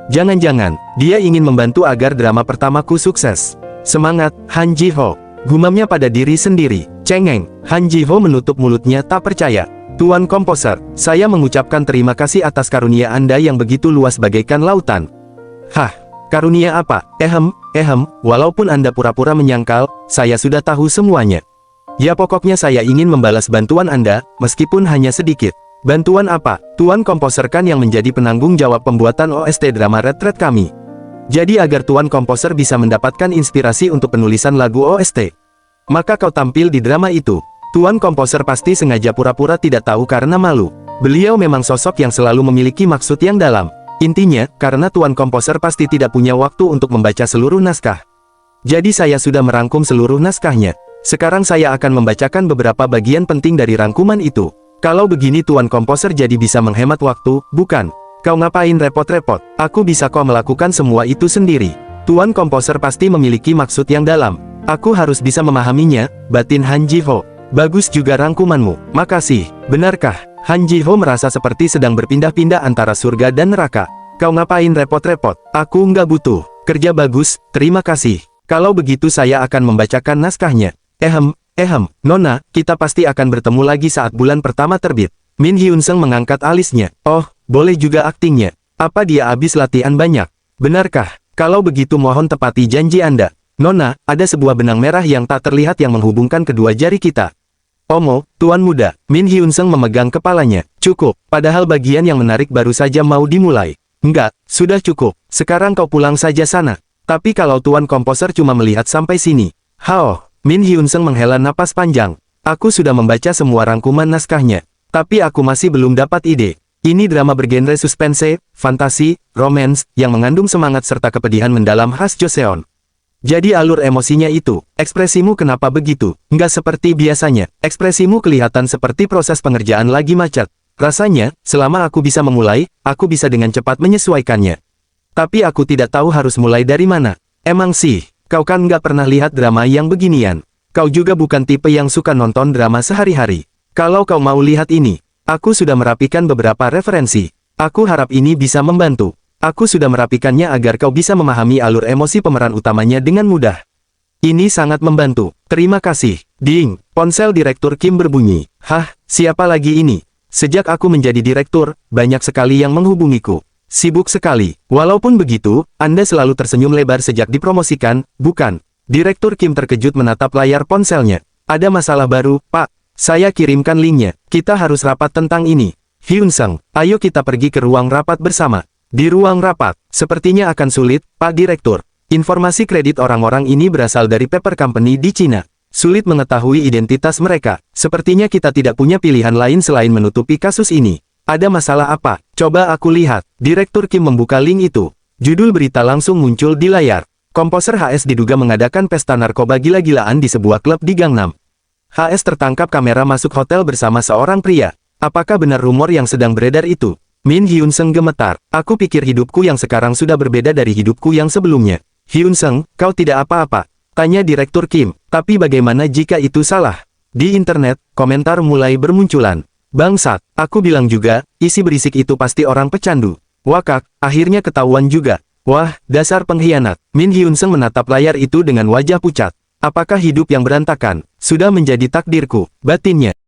Jangan-jangan, dia ingin membantu agar drama pertamaku sukses. Semangat, Han Ji-ho. Gumamnya pada diri sendiri. Cengeng, Han Ji-ho menutup mulutnya tak percaya. Tuan Komposer, saya mengucapkan terima kasih atas karunia Anda yang begitu luas bagaikan lautan. Hah, karunia apa? Walaupun Anda pura-pura menyangkal, saya sudah tahu semuanya. Ya pokoknya saya ingin membalas bantuan Anda, meskipun hanya sedikit. Bantuan apa? Tuan Komposer kan yang menjadi penanggung jawab pembuatan OST drama Retreat kami. Jadi agar Tuan Komposer bisa mendapatkan inspirasi untuk penulisan lagu OST, maka kau tampil di drama itu. Tuan Komposer pasti sengaja pura-pura tidak tahu karena malu. Beliau memang sosok yang selalu memiliki maksud yang dalam. Intinya, karena Tuan Komposer pasti tidak punya waktu untuk membaca seluruh naskah. Jadi saya sudah merangkum seluruh naskahnya. Sekarang saya akan membacakan beberapa bagian penting dari rangkuman itu. Kalau begini Tuan Komposer jadi bisa menghemat waktu, bukan? Kau ngapain repot-repot? Aku bisa kok melakukan semua itu sendiri. Tuan Komposer pasti memiliki maksud yang dalam. Aku harus bisa memahaminya, batin Han Ji-ho. Bagus juga rangkumanmu, makasih. Benarkah? Han Ji-ho merasa seperti sedang berpindah-pindah antara surga dan neraka. Kau ngapain repot-repot? Aku nggak butuh. Kerja bagus, terima kasih. Kalau begitu saya akan membacakan naskahnya. Nona, kita pasti akan bertemu lagi saat bulan pertama terbit. Min Hyun-sung mengangkat alisnya. Oh, boleh juga aktingnya. Apa dia habis latihan banyak? Benarkah? Kalau begitu mohon tepati janji Anda. Nona, ada sebuah benang merah yang tak terlihat yang menghubungkan kedua jari kita. Omo, Tuan Muda. Min Hyun-sung memegang kepalanya. Cukup, padahal bagian yang menarik baru saja mau dimulai. Enggak, sudah cukup. Sekarang kau pulang saja sana. Tapi kalau Tuan Komposer cuma melihat sampai sini. Hao, Min Hyun-sung menghela napas panjang. Aku sudah membaca semua rangkuman naskahnya. Tapi aku masih belum dapat ide. Ini drama bergenre suspense, fantasi, romance, yang mengandung semangat serta kepedihan mendalam khas Joseon. Jadi alur emosinya itu, ekspresimu kenapa begitu? Nggak seperti biasanya, ekspresimu kelihatan seperti proses pengerjaan lagi macet. Rasanya, selama aku bisa memulai, aku bisa dengan cepat menyesuaikannya. Tapi aku tidak tahu harus mulai dari mana. Emang sih, kau kan nggak pernah lihat drama yang beginian. Kau juga bukan tipe yang suka nonton drama sehari-hari. Kalau kau mau lihat ini, aku sudah merapikan beberapa referensi. Aku harap ini bisa membantu. Aku sudah merapikannya agar kau bisa memahami alur emosi pemeran utamanya dengan mudah. Ini sangat membantu. Terima kasih. Ding, ponsel Direktur Kim berbunyi. Hah, siapa lagi ini? Sejak aku menjadi direktur, banyak sekali yang menghubungiku. Sibuk sekali. Walaupun begitu, Anda selalu tersenyum lebar sejak dipromosikan, bukan? Direktur Kim terkejut menatap layar ponselnya. Ada masalah baru, Pak. Saya kirimkan linknya. Kita harus rapat tentang ini. Hyun-sung, ayo kita pergi ke ruang rapat bersama. Di ruang rapat, sepertinya akan sulit, Pak Direktur. Informasi kredit orang-orang ini berasal dari paper company di Cina. Sulit mengetahui identitas mereka. Sepertinya kita tidak punya pilihan lain selain menutupi kasus ini. Ada masalah apa? Coba aku lihat. Direktur Kim membuka link itu. Judul berita langsung muncul di layar. Komposer HS diduga mengadakan pesta narkoba gila-gilaan di sebuah klub di Gangnam. HS tertangkap kamera masuk hotel bersama seorang pria. Apakah benar rumor yang sedang beredar itu? Min Hyun-sung gemetar. Aku pikir hidupku yang sekarang sudah berbeda dari hidupku yang sebelumnya. Hyun-sung, kau tidak apa-apa? Tanya Direktur Kim. Tapi bagaimana jika itu salah? Di internet, komentar mulai bermunculan. Bangsat, aku bilang juga, isi berisik itu pasti orang pecandu. Wakak, akhirnya ketahuan juga. Wah, dasar pengkhianat. Min Hyun-sung menatap layar itu dengan wajah pucat. Apakah hidup yang berantakan sudah menjadi takdirku? Batinnya.